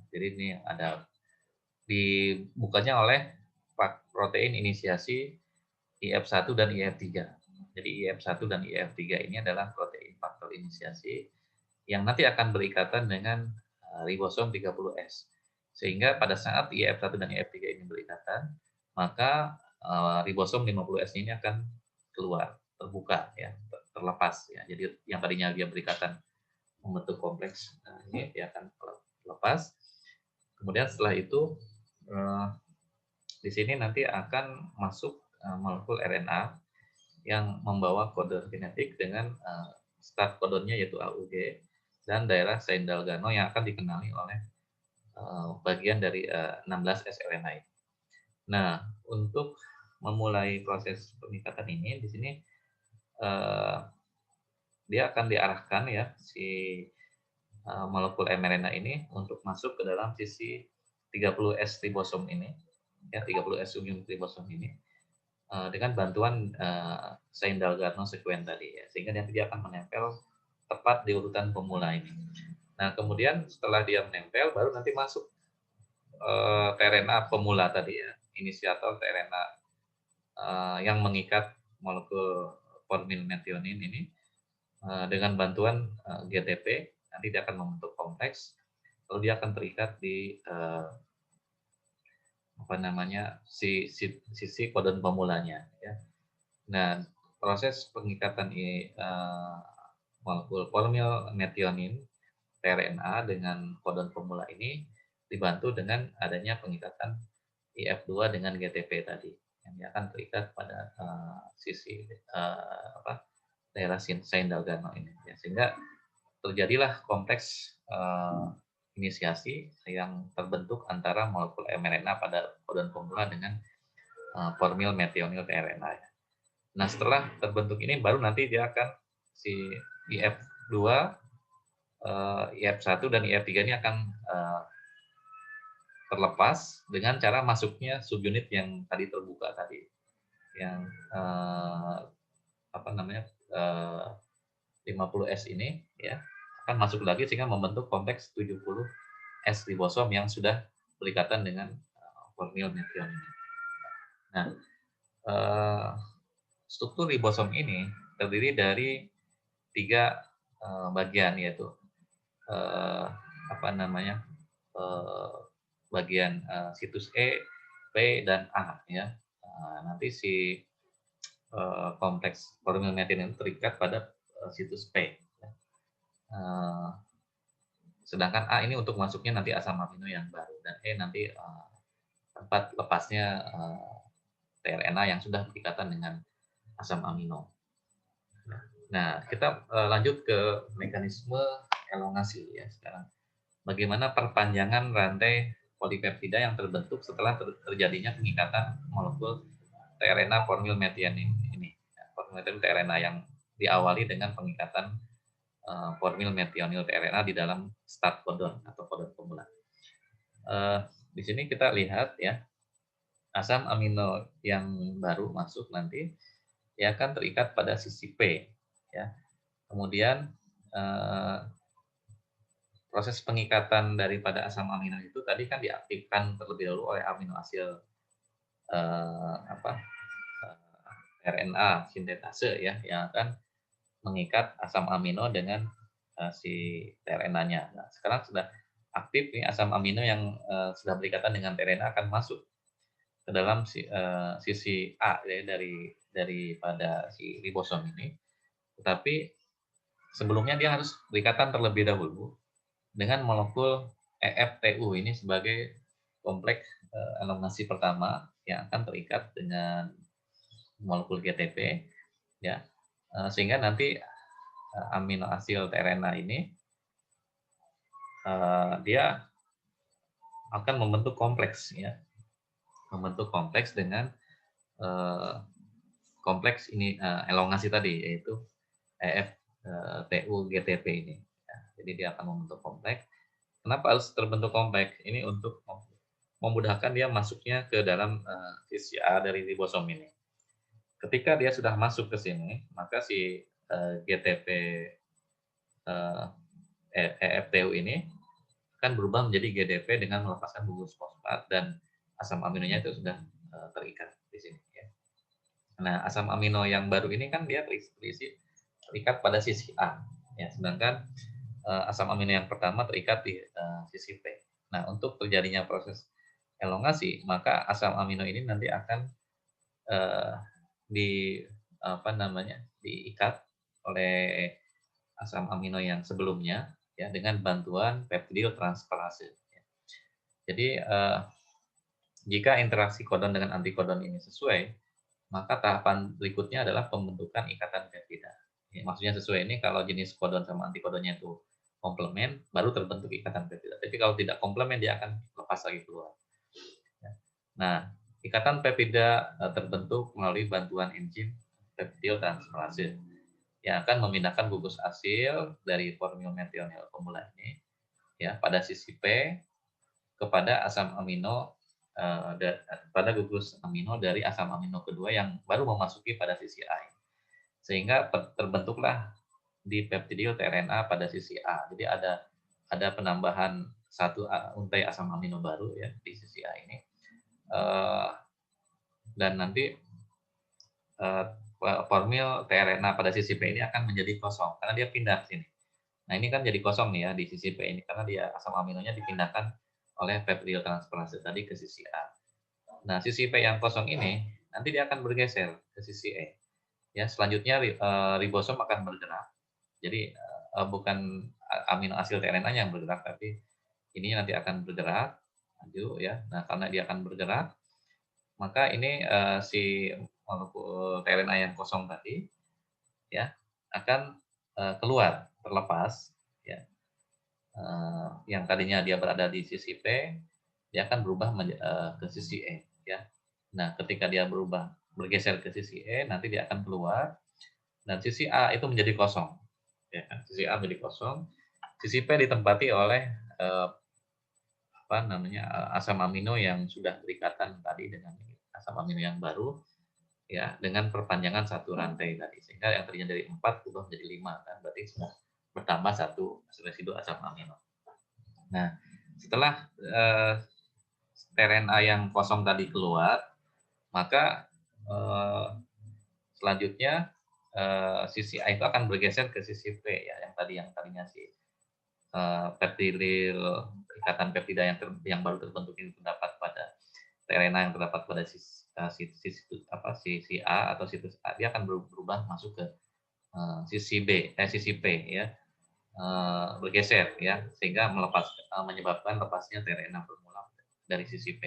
Jadi ini ada dibukanya oleh protein inisiasi IF1 dan IF3. Jadi IF1 dan IF3 ini adalah protein faktor inisiasi yang nanti akan berikatan dengan ribosom 30S. Sehingga pada saat IF1 dan IF3 ini berikatan, maka ribosom 50S ini akan keluar, terbuka ya, terlepas ya. Jadi yang tadinya dia berikatan membentuk kompleks, ini dia akan lepas. Kemudian setelah itu di sini nanti akan masuk molekul RNA yang membawa kode genetik dengan start kodonnya yaitu AUG dan daerah Stein-Dalgarno yang akan dikenali oleh bagian dari 16 sRNA. Nah, untuk memulai proses pengikatan ini di sini dia akan diarahkan ya si molekul mRNA ini untuk masuk ke dalam sisi 30S ribosom ini ya, 30S subunit ribosom ini dengan bantuan Stein-Dalgarno sekuen tadi ya, sehingga nanti dia akan menempel tepat di urutan pemula ini. Nah, kemudian setelah dia menempel baru nanti masuk tRNA pemula tadi ya, inisiator tRNA yang mengikat molekul formyl methionine ini dengan bantuan GTP nanti dia akan membentuk kompleks, lalu dia akan terikat di apa namanya sisi kodon pemulanya ya. Nah, proses pengikatan molekul formyl methionine tRNA dengan kodon pemula ini dibantu dengan adanya pengikatan IF2 dengan GTP tadi yang dia akan terikat pada sisi daerah Stein-Dalgarno ini ya, sehingga terjadilah kompleks inisiasi yang terbentuk antara molekul mRNA pada kodon pemula dengan formyl methionine tRNA. Nah, setelah terbentuk ini baru nanti dia akan si IF2, IF1 dan IF3 ini akan terlepas dengan cara masuknya subunit yang tadi terbuka tadi, yang apa namanya 50S ini ya akan masuk lagi sehingga membentuk kompleks 70S ribosom yang sudah berikatan dengan formyl methionine. Nah, struktur ribosom ini terdiri dari 3 bagian, yaitu apa namanya bagian situs E, P, dan A ya. Nanti si kompleks formyl methionine terikat pada situs P. Sedangkan A ini untuk masuknya nanti asam amino yang baru, dan E nanti tempat lepasnya tRNA yang sudah berikatan dengan asam amino. Nah, kita lanjut ke mekanisme elongasi ya sekarang. Bagaimana perpanjangan rantai polipeptida yang terbentuk setelah terjadinya pengikatan molekul tRNA formyl methionine ini. Formyl methionine tRNA yang diawali dengan pengikatan formyl methionil tRNA di dalam start codon atau codon pemula. Di sini kita lihat ya, asam amino yang baru masuk nanti dia akan terikat pada sisi P ya. Kemudian proses pengikatan daripada asam amino itu tadi kan diaktifkan terlebih dahulu oleh amino asid apa RNA sintetase ya yang akan mengikat asam amino dengan si tRNA-nya. Nah, sekarang sudah aktif nih asam amino yang sudah berikatan dengan tRNA akan masuk ke dalam sisi A ya, daripada si ribosom ini. Tetapi sebelumnya dia harus berikatan terlebih dahulu dengan molekul EFTU ini sebagai kompleks elongasi pertama yang akan terikat dengan molekul GTP ya, sehingga nanti amino asid tRNA ini dia akan membentuk kompleks ya, membentuk kompleks dengan kompleks ini elongasi tadi yaitu EFTU GTP ini. Ya, jadi dia akan membentuk kompleks. Kenapa harus terbentuk kompleks? Ini untuk memudahkan dia masuknya ke dalam sisi A dari ribosom ini. Ketika dia sudah masuk ke sini, maka si GTP EFTU ini akan berubah menjadi GDP dengan melepaskan gugus fosfat dan asam aminonya itu sudah terikat di sini. Ya. Nah, asam amino yang baru ini kan dia terikat pada sisi A, ya, sedangkan asam amino yang pertama terikat di sisi P. Nah, untuk terjadinya proses elongasi, maka asam amino ini nanti akan diikat oleh asam amino yang sebelumnya ya dengan bantuan peptidil transferase. Ya. Jadi jika interaksi kodon dengan antikodon ini sesuai, maka tahapan berikutnya adalah pembentukan ikatan peptida. Ya, maksudnya sesuai ini kalau jenis kodon sama antikodonnya itu komplement, baru terbentuk ikatan peptida. Tapi kalau tidak komplement, dia akan lepas lagi keluar. Ya. Nah, ikatan peptida terbentuk melalui bantuan enzim peptidil transferase yang akan memindahkan gugus asil dari formyl methionil pemula ini ya pada sisi P kepada asam amino pada gugus amino dari asam amino kedua yang baru memasuki pada sisi A. Sehingga terbentuklah di peptidil tRNA pada sisi A. Jadi ada penambahan satu untai asam amino baru ya di sisi A ini. Dan nanti formil tRNA pada sisi P ini akan menjadi kosong karena dia pindah ke sini. Nah, ini kan jadi kosong nih ya di sisi P ini karena dia asam aminonya dipindahkan oleh peptidil transferase tadi ke sisi A. Nah, sisi P yang kosong ini nanti dia akan bergeser ke sisi E. Ya, selanjutnya ribosom akan bergerak. Jadi bukan amino asid tRNA yang bergerak tapi ini nanti akan bergerak maju ya. Nah, karena dia akan bergerak maka ini si molekul tRNA yang kosong tadi ya akan keluar terlepas ya yang tadinya dia berada di sisi P dia akan berubah ke sisi E ya. Nah, ketika dia bergeser ke sisi E nanti dia akan keluar dan sisi A itu menjadi kosong ya kan. Sisi A menjadi kosong, sisi P ditempati oleh asam amino yang sudah berikatan tadi dengan asam amino yang baru ya dengan perpanjangan satu rantai tadi sehingga yang tadinya dari 4 berubah menjadi 5 kan berarti sudah bertambah satu residu asam amino. Nah, setelah tRNA yang kosong tadi keluar maka selanjutnya sisi A itu akan bergeser ke sisi P ya yang tadinya si peptidil ikatan peptida yang baru terbentuk ini terdapat pada tRNA yang terdapat pada sisi A atau situs A dia akan berubah masuk ke sisi P ya bergeser ya sehingga menyebabkan lepasnya tRNA bermula dari sisi P.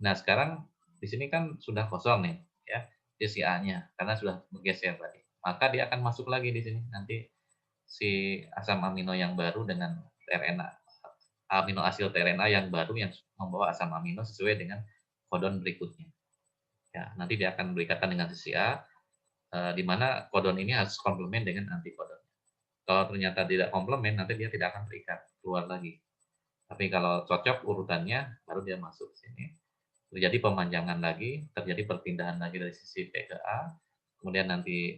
Nah sekarang di sini kan sudah kosong nih ya sisi A-nya karena sudah bergeser tadi. maka dia akan masuk lagi di sini. Nanti si asam amino yang baru dengan tRNA, amino asid tRNA yang baru yang membawa asam amino sesuai dengan kodon berikutnya. Ya, nanti dia akan berikatan dengan sisi A, di mana kodon ini harus komplement dengan antikodon. Kalau ternyata tidak komplement, nanti dia tidak akan terikat, keluar lagi. Tapi kalau cocok urutannya, baru dia masuk sini. Terjadi pemanjangan lagi, terjadi perpindahan lagi dari sisi P ke A, kemudian nanti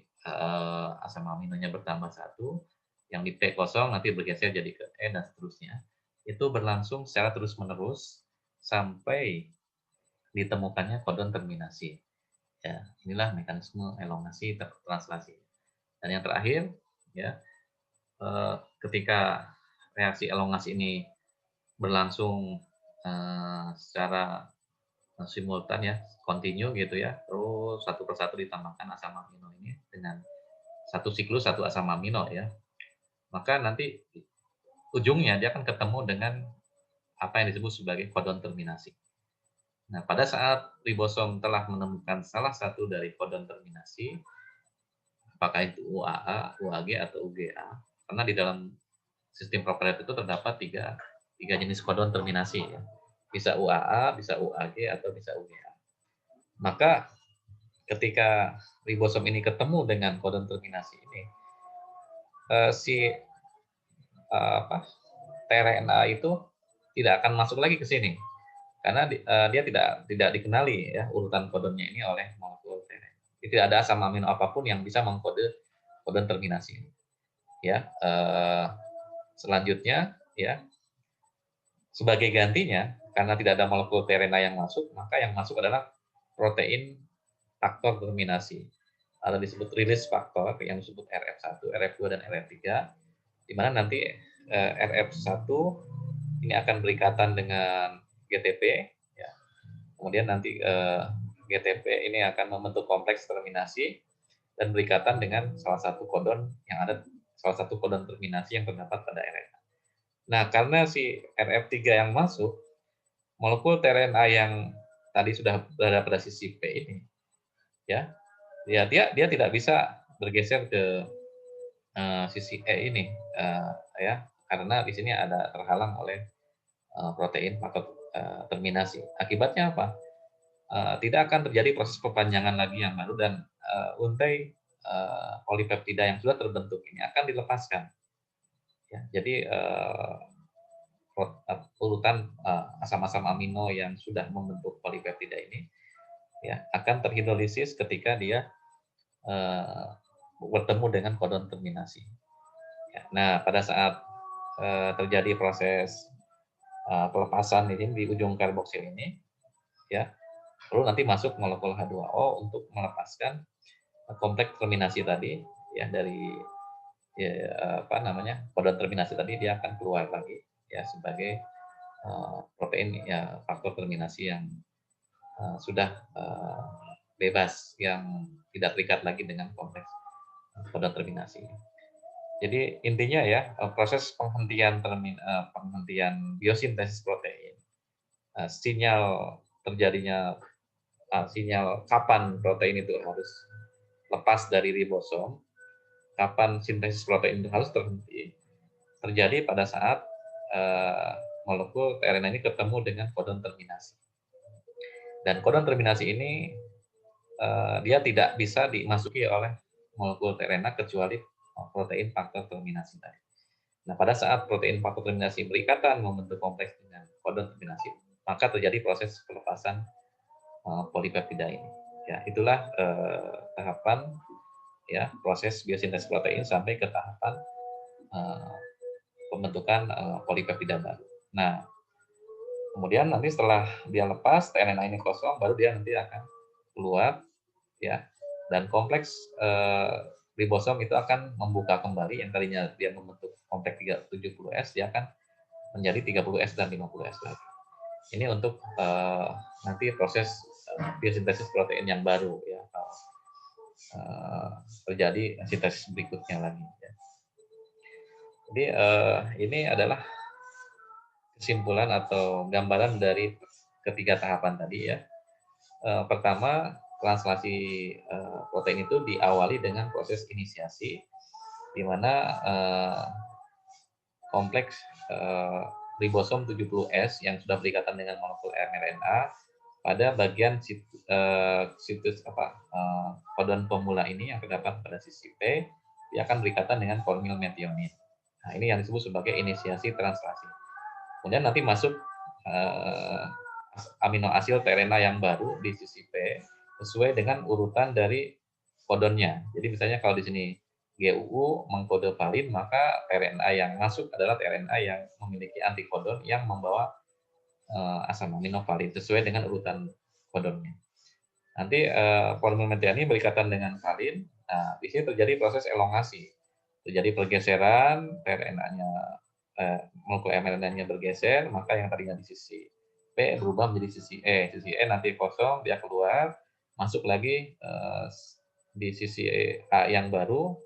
asam aminonya bertambah satu, yang di P kosong nanti bergeser jadi ke E dan seterusnya. Itu berlangsung secara terus-menerus sampai ditemukannya kodon terminasi. Ya, inilah mekanisme elongasi translasi. Dan yang terakhir, ya, ketika reaksi elongasi ini berlangsung secara simultan ya, kontinu gitu ya, terus satu persatu ditambahkan asam amino ini dengan satu siklus satu asam amino ya, maka nanti ujungnya dia akan ketemu dengan apa yang disebut sebagai kodon terminasi. Nah, pada saat ribosom telah menemukan salah satu dari kodon terminasi, apakah itu UAA, UAG, atau UGA, karena di dalam sistem prokaryote itu terdapat tiga jenis kodon terminasi ya. Bisa UAA, bisa UAG, atau bisa UGA. Maka ketika ribosom ini ketemu dengan kodon terminasi ini, si tRNA itu tidak akan masuk lagi ke sini karena dia tidak dikenali ya urutan kodonnya ini oleh molekul tRNA. Tidak ada asam amino apapun yang bisa mengkode kodon terminasi ini. Ya, selanjutnya ya, sebagai gantinya karena tidak ada molekul tRNA yang masuk, maka yang masuk adalah protein faktor terminasi atau disebut release faktor yang disebut RF1, RF2, dan RF3, di mana nanti RF1 ini akan berikatan dengan GTP, ya. Kemudian nanti GTP ini akan membentuk kompleks terminasi dan berikatan dengan salah satu kodon terminasi yang terdapat pada RNA. Nah, karena si RF3 yang masuk, molekul tRNA yang tadi sudah berada pada sisi P ini, ya, dia tidak bisa bergeser ke sisi E ini, ya, karena di sini ada terhalang oleh protein faktor terminasi. Akibatnya apa? Tidak akan terjadi proses perpanjangan lagi yang baru dan untai polipeptida yang sudah terbentuk ini akan dilepaskan. Ya, jadi urutan asam-asam amino yang sudah membentuk polipeptida ini ya akan terhidrolisis ketika dia bertemu dengan kodon terminasi. Ya, nah, pada saat terjadi proses pelepasan ini di ujung karboksil ini, ya, lalu nanti masuk molekul H2O untuk melepaskan kompleks terminasi tadi, ya, dari kodon terminasi tadi dia akan keluar lagi, ya, sebagai protein ya faktor terminasi yang sudah bebas, yang tidak terikat lagi dengan kompleks kodon terminasi. Jadi intinya ya, proses penghentian biosintesis protein, sinyal terjadinya sinyal kapan protein itu harus lepas dari ribosom, kapan sintesis protein itu harus terhenti, terjadi pada saat molekul tRNA ini ketemu dengan kodon terminasi. Dan kodon terminasi ini dia tidak bisa dimasuki oleh molekul tRNA kecuali protein faktor terminasi tadi. Nah, pada saat protein faktor terminasi berikatan membentuk kompleks dengan kodon terminasi, maka terjadi proses pelepasan polipeptida ini. Ya, itulah tahapan ya proses biosintesis protein sampai ke tahapan pembentukan polipeptida baru. Nah, kemudian nanti setelah dia lepas tRNA ini kosong, baru dia nanti akan keluar, ya, dan kompleks ribosom itu akan membuka kembali yang tadinya dia membentuk kompleks 70S, dia akan menjadi 30S dan 50S lagi. Ini untuk nanti proses biosintesis protein yang baru, ya, terjadi sintesis berikutnya lagi. Ya. Jadi ini adalah kesimpulan atau gambaran dari ketiga tahapan tadi ya. Pertama, translasi protein itu diawali dengan proses inisiasi, di mana kompleks ribosom 70S yang sudah berikatan dengan molekul mRNA pada bagian situs kodon pemula ini yang terdapat pada sisi P, dia akan berikatan dengan formil metionin. Nah, ini yang disebut sebagai inisiasi translasi. Kemudian nanti masuk amino asid tRNA yang baru di sisi P sesuai dengan urutan dari kodonnya. Jadi misalnya kalau di sini GUU mengkode valin, maka tRNA yang masuk adalah tRNA yang memiliki antikodon yang membawa asam amino valin sesuai dengan urutan kodonnya. Nanti polimermethionine ini berikatan dengan valin. Nah, di sini terjadi proses elongasi. Terjadi pergeseran, tRNA-nya molekul mRNA-nya bergeser, maka yang tadinya di sisi P berubah menjadi sisi E. Sisi E nanti kosong, dia keluar, masuk lagi di sisi A yang baru.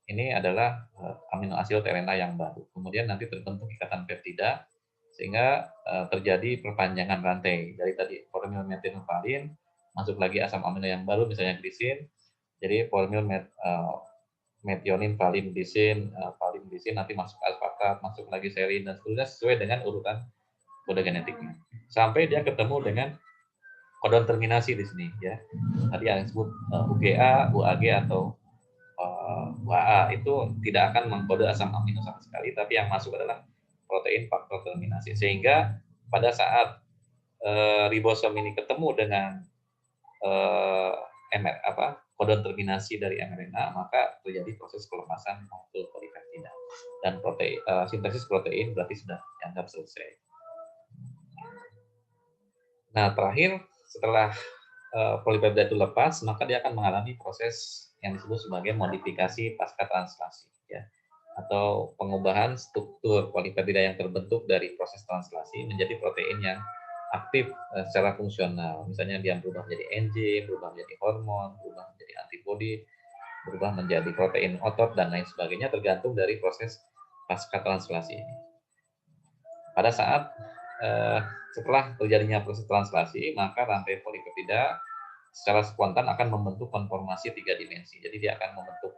Ini adalah amino asid tRNA yang baru. Kemudian nanti terbentuk ikatan peptida sehingga terjadi perpanjangan rantai dari tadi formil metionin masuk lagi asam amino yang baru misalnya glisin, jadi formil metionin valin glisin nanti masuk alfakat, masuk lagi serin dan seterusnya sesuai dengan urutan kode genetiknya sampai dia ketemu dengan kodon terminasi di sini ya. Tadi yang disebut UGA, UAG atau UAA itu tidak akan mengkode asam amino sama sekali, tapi yang masuk adalah protein faktor terminasi sehingga pada saat ribosom ini ketemu dengan kodon terminasi dari mRNA, maka terjadi proses pelepasan molekul polipeptida dan sintesis protein berarti sudah dianggap selesai. Nah, terakhir setelah polipeptida itu lepas, maka dia akan mengalami proses yang disebut sebagai modifikasi pasca translasi, ya, atau pengubahan struktur polipeptida yang terbentuk dari proses translasi menjadi protein yang aktif secara fungsional. Misalnya dia berubah menjadi enzim, berubah menjadi hormon, berubah menjadi antibodi, berubah menjadi protein otot dan lain sebagainya tergantung dari proses pasca translasi ini. Pada saat setelah terjadinya proses translasi, maka rantai polipeptida secara spontan akan membentuk konformasi 3 dimensi. Jadi dia akan membentuk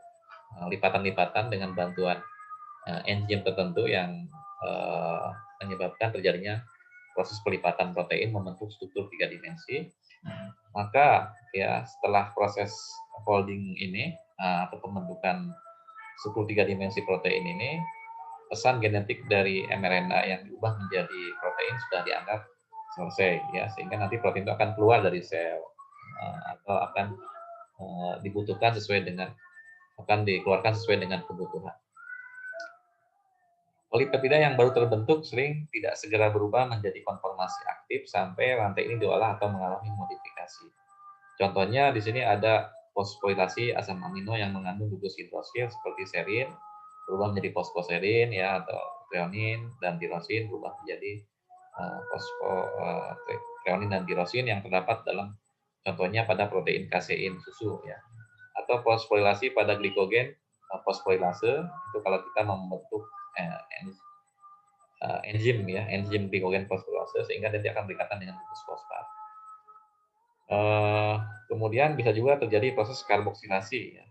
lipatan-lipatan dengan bantuan enzim tertentu yang menyebabkan terjadinya proses pelipatan protein membentuk struktur 3 dimensi. Maka ya setelah proses folding ini atau pembentukan struktur 3 dimensi protein ini, pesan genetik dari mRNA yang diubah menjadi protein sudah dianggap selesai ya, sehingga nanti protein itu akan keluar dari sel atau akan dikeluarkan sesuai dengan kebutuhan. Polipeptida yang baru terbentuk sering tidak segera berubah menjadi konformasi aktif sampai rantai ini diolah atau mengalami modifikasi. Contohnya di sini ada fosforilasi asam amino yang mengandung gugus hidrosil seperti serin berubah menjadi fosfoserin ya, atau treonin dan tirosin berubah menjadi treonin dan tirosin yang terdapat dalam contohnya pada protein kasein susu ya. Atau fosforilasi pada glikogen fosforilase itu kalau kita membentuk enzim ya, enzim glikogen fosforilase sehingga nanti akan berikatan dengan gugus fosfat. Kemudian bisa juga terjadi proses karboksilasi ya.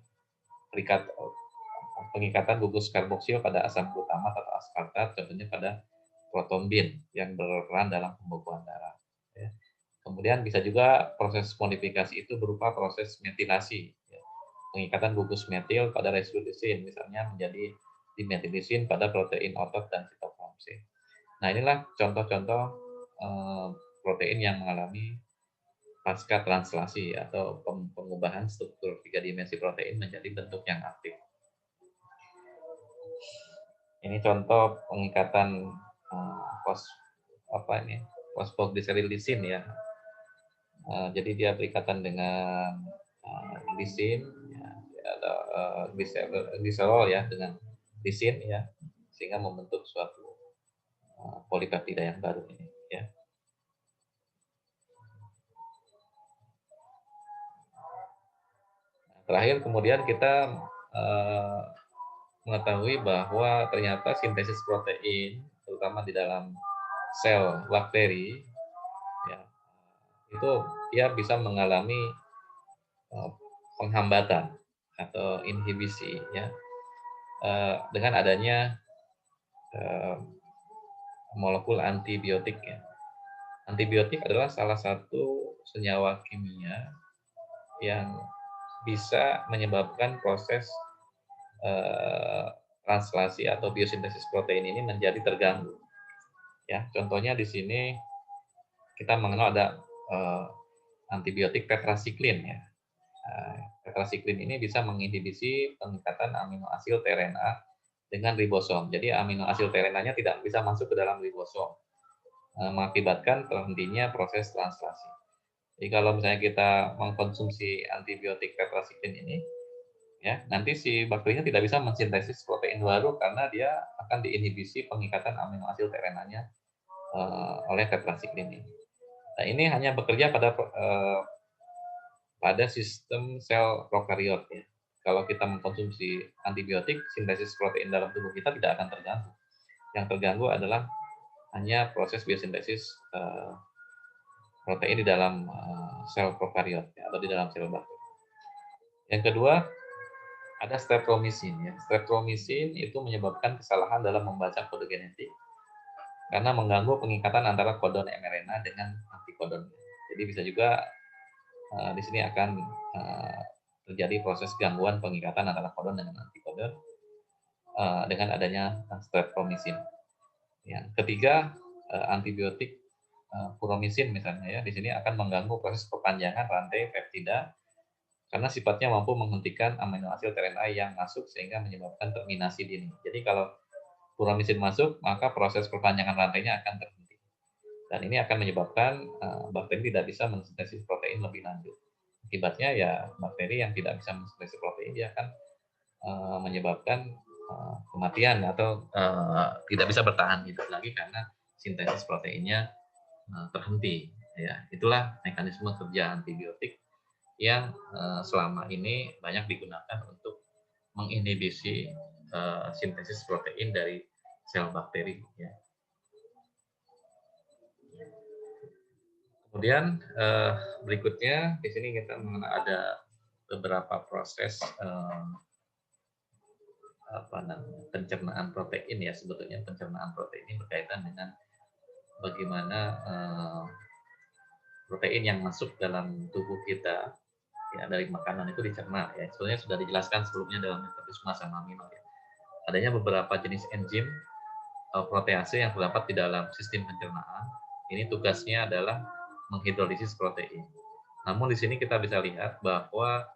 Pengikatan gugus karboksil pada asam glutamat atau aspartat contohnya pada protombin yang berperan dalam pembekuan darah ya. Kemudian bisa juga proses modifikasi itu berupa proses metilasi ya. Pengikatan gugus metil pada residu lisin misalnya menjadi dimethilisin pada protein otot dan sitokromsin. Nah, inilah contoh-contoh protein yang mengalami pasca translasi atau pengubahan struktur 3 dimensi protein menjadi bentuk yang aktif. Ini contoh pengikatan fosfogliserilysin ya. Jadi dia berikatan dengan lisin ya, atau gliserol ya dengan lisin ya, sehingga membentuk suatu polipeptida yang baru ini ya. Terakhir kemudian kita mengetahui bahwa ternyata sintesis protein terutama di dalam sel bakteri ya, itu dia bisa mengalami penghambatan atau inhibisi ya dengan adanya molekul antibiotik ya. Antibiotik adalah salah satu senyawa kimia yang bisa menyebabkan proses translasi atau biosintesis protein ini menjadi terganggu. Ya, contohnya di sini kita mengenal ada antibiotik tetrasiklin ya. Tetrasiklin ini bisa menginhibisi pengikatan amino asid tRNA dengan ribosom. Jadi amino asid tRNA-nya tidak bisa masuk ke dalam ribosom, mengakibatkan terhentinya proses translasi. Jadi kalau misalnya kita mengkonsumsi antibiotik tetrasiklin ini, ya nanti si bakterinya tidak bisa mensintesis protein baru karena dia akan diinhibisi pengikatan amino asid tRNA-nya oleh tetrasiklin ini. Nah ini hanya bekerja pada sistem sel prokariot ya. Kalau kita mengkonsumsi antibiotik, sintesis protein dalam tubuh kita tidak akan terganggu. Yang terganggu adalah hanya proses biosintesis protein di dalam sel prokariot ya, atau di dalam sel bakteri. Yang kedua, ada streptomisin ya. Streptomisin itu menyebabkan kesalahan dalam membaca kode genetik karena mengganggu pengikatan antara kodon mRNA dengan antikodon. Jadi bisa juga di sini akan terjadi proses gangguan pengikatan antara kodon dengan antikodon dengan adanya streptomisin. Yang ketiga, antibiotik furomisin misalnya ya, di sini akan mengganggu proses perpanjangan rantai peptida karena sifatnya mampu menghentikan amino asid tRNA yang masuk sehingga menyebabkan terminasi dini. Jadi kalau furomisin masuk, maka proses perpanjangan rantainya akan terhenti. Dan ini akan menyebabkan bakteri tidak bisa mensintesis protein lebih lanjut. Akibatnya ya bakteri yang tidak bisa mensintesis protein dia akan menyebabkan kematian atau tidak bisa bertahan hidup lagi karena sintesis proteinnya terhenti. Ya, itulah mekanisme kerja antibiotik yang selama ini banyak digunakan untuk menginhibisi sintesis protein dari sel bakteri. Ya. Kemudian berikutnya di sini kita mengenal ada beberapa proses pencernaan protein ya. Sebetulnya pencernaan protein ini berkaitan dengan bagaimana protein yang masuk dalam tubuh kita ya dari makanan itu dicerna ya. Sebenarnya sudah dijelaskan sebelumnya dalam metabolisme asam amino ya. Adanya beberapa jenis enzim protease yang terdapat di dalam sistem pencernaan. Ini tugasnya adalah menghidrolisis protein. Namun di sini kita bisa lihat bahwa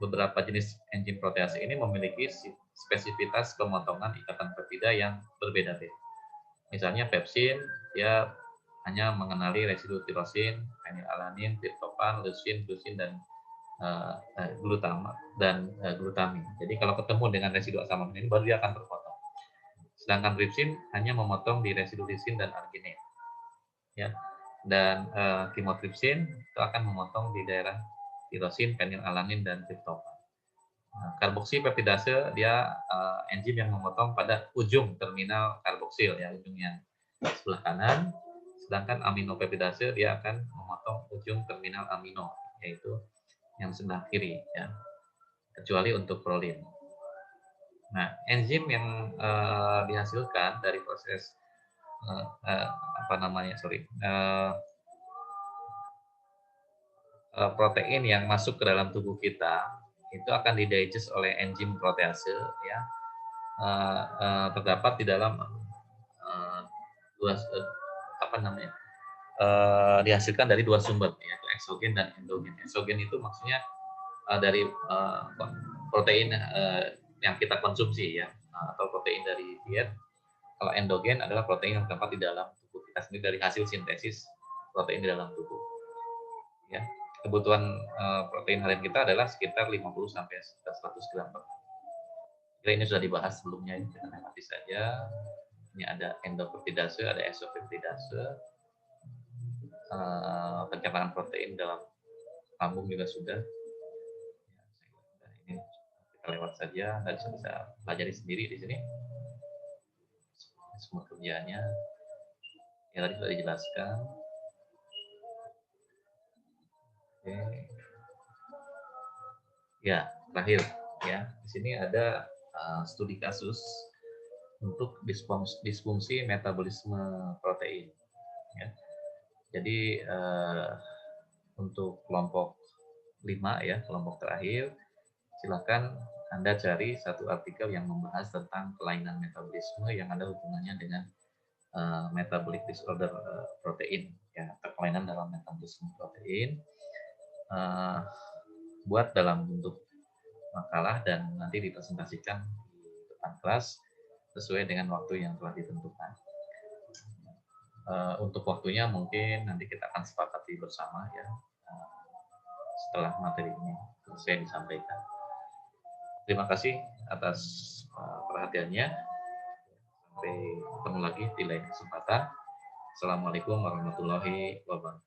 beberapa jenis enzim protease ini memiliki spesifitas pemotongan ikatan peptida yang berbeda-beda. Misalnya pepsin, dia hanya mengenali residu tirosin, fenilalanin, triptofan, leucin, glucin, dan glutamin. Jadi kalau ketemu dengan residu asam amino ini baru dia akan terpotong. Sedangkan tripsin hanya memotong di residu lisin dan arginin. Ya. Dan chymotrypsin itu akan memotong di daerah tirosin, fenilalanin, dan triptofan. Karboksipeptidase dia enzim yang memotong pada ujung terminal karboksil ya, ujung yang sebelah kanan. Sedangkan aminopeptidase dia akan memotong ujung terminal amino yaitu yang sebelah kiri ya. Kecuali untuk prolin. Nah, enzim yang dihasilkan dari proses protein yang masuk ke dalam tubuh kita itu akan didigest oleh enzim protease ya. Terdapat di dalam dihasilkan dari dua sumber yaitu eksogen dan endogen. Eksogen itu maksudnya dari protein yang kita konsumsi ya, atau protein dari diet. Kalau endogen adalah protein yang terdapat di dalam tubuh kita sendiri dari hasil sintesis protein di dalam tubuh. Ya, kebutuhan protein harian kita adalah sekitar 50 sampai 100 gram per hari. Ini sudah dibahas sebelumnya, kita lewati saja. Ini ada endopeptidase, ada esopeptidase, pencernaan protein dalam lambung juga sudah. Ini kita lewat saja, dan bisa pelajari sendiri di sini. Semua kerjanya yang tadi sudah dijelaskan. Oke. Ya, terakhir ya. Di sini ada studi kasus untuk disfungsi metabolisme protein ya. Jadi untuk kelompok 5 ya, kelompok terakhir, silakan Anda cari satu artikel yang membahas tentang kelainan metabolisme yang ada hubungannya dengan metabolic disorder protein ya, atau kelainan dalam metabolisme protein. Uh, buat dalam bentuk makalah dan nanti dipresentasikan di depan kelas sesuai dengan waktu yang telah ditentukan. Untuk waktunya mungkin nanti kita akan sepakati bersama ya setelah materi ini selesai disampaikan. Terima kasih atas perhatiannya. Sampai ketemu lagi di lain kesempatan. Assalamualaikum warahmatullahi wabarakatuh.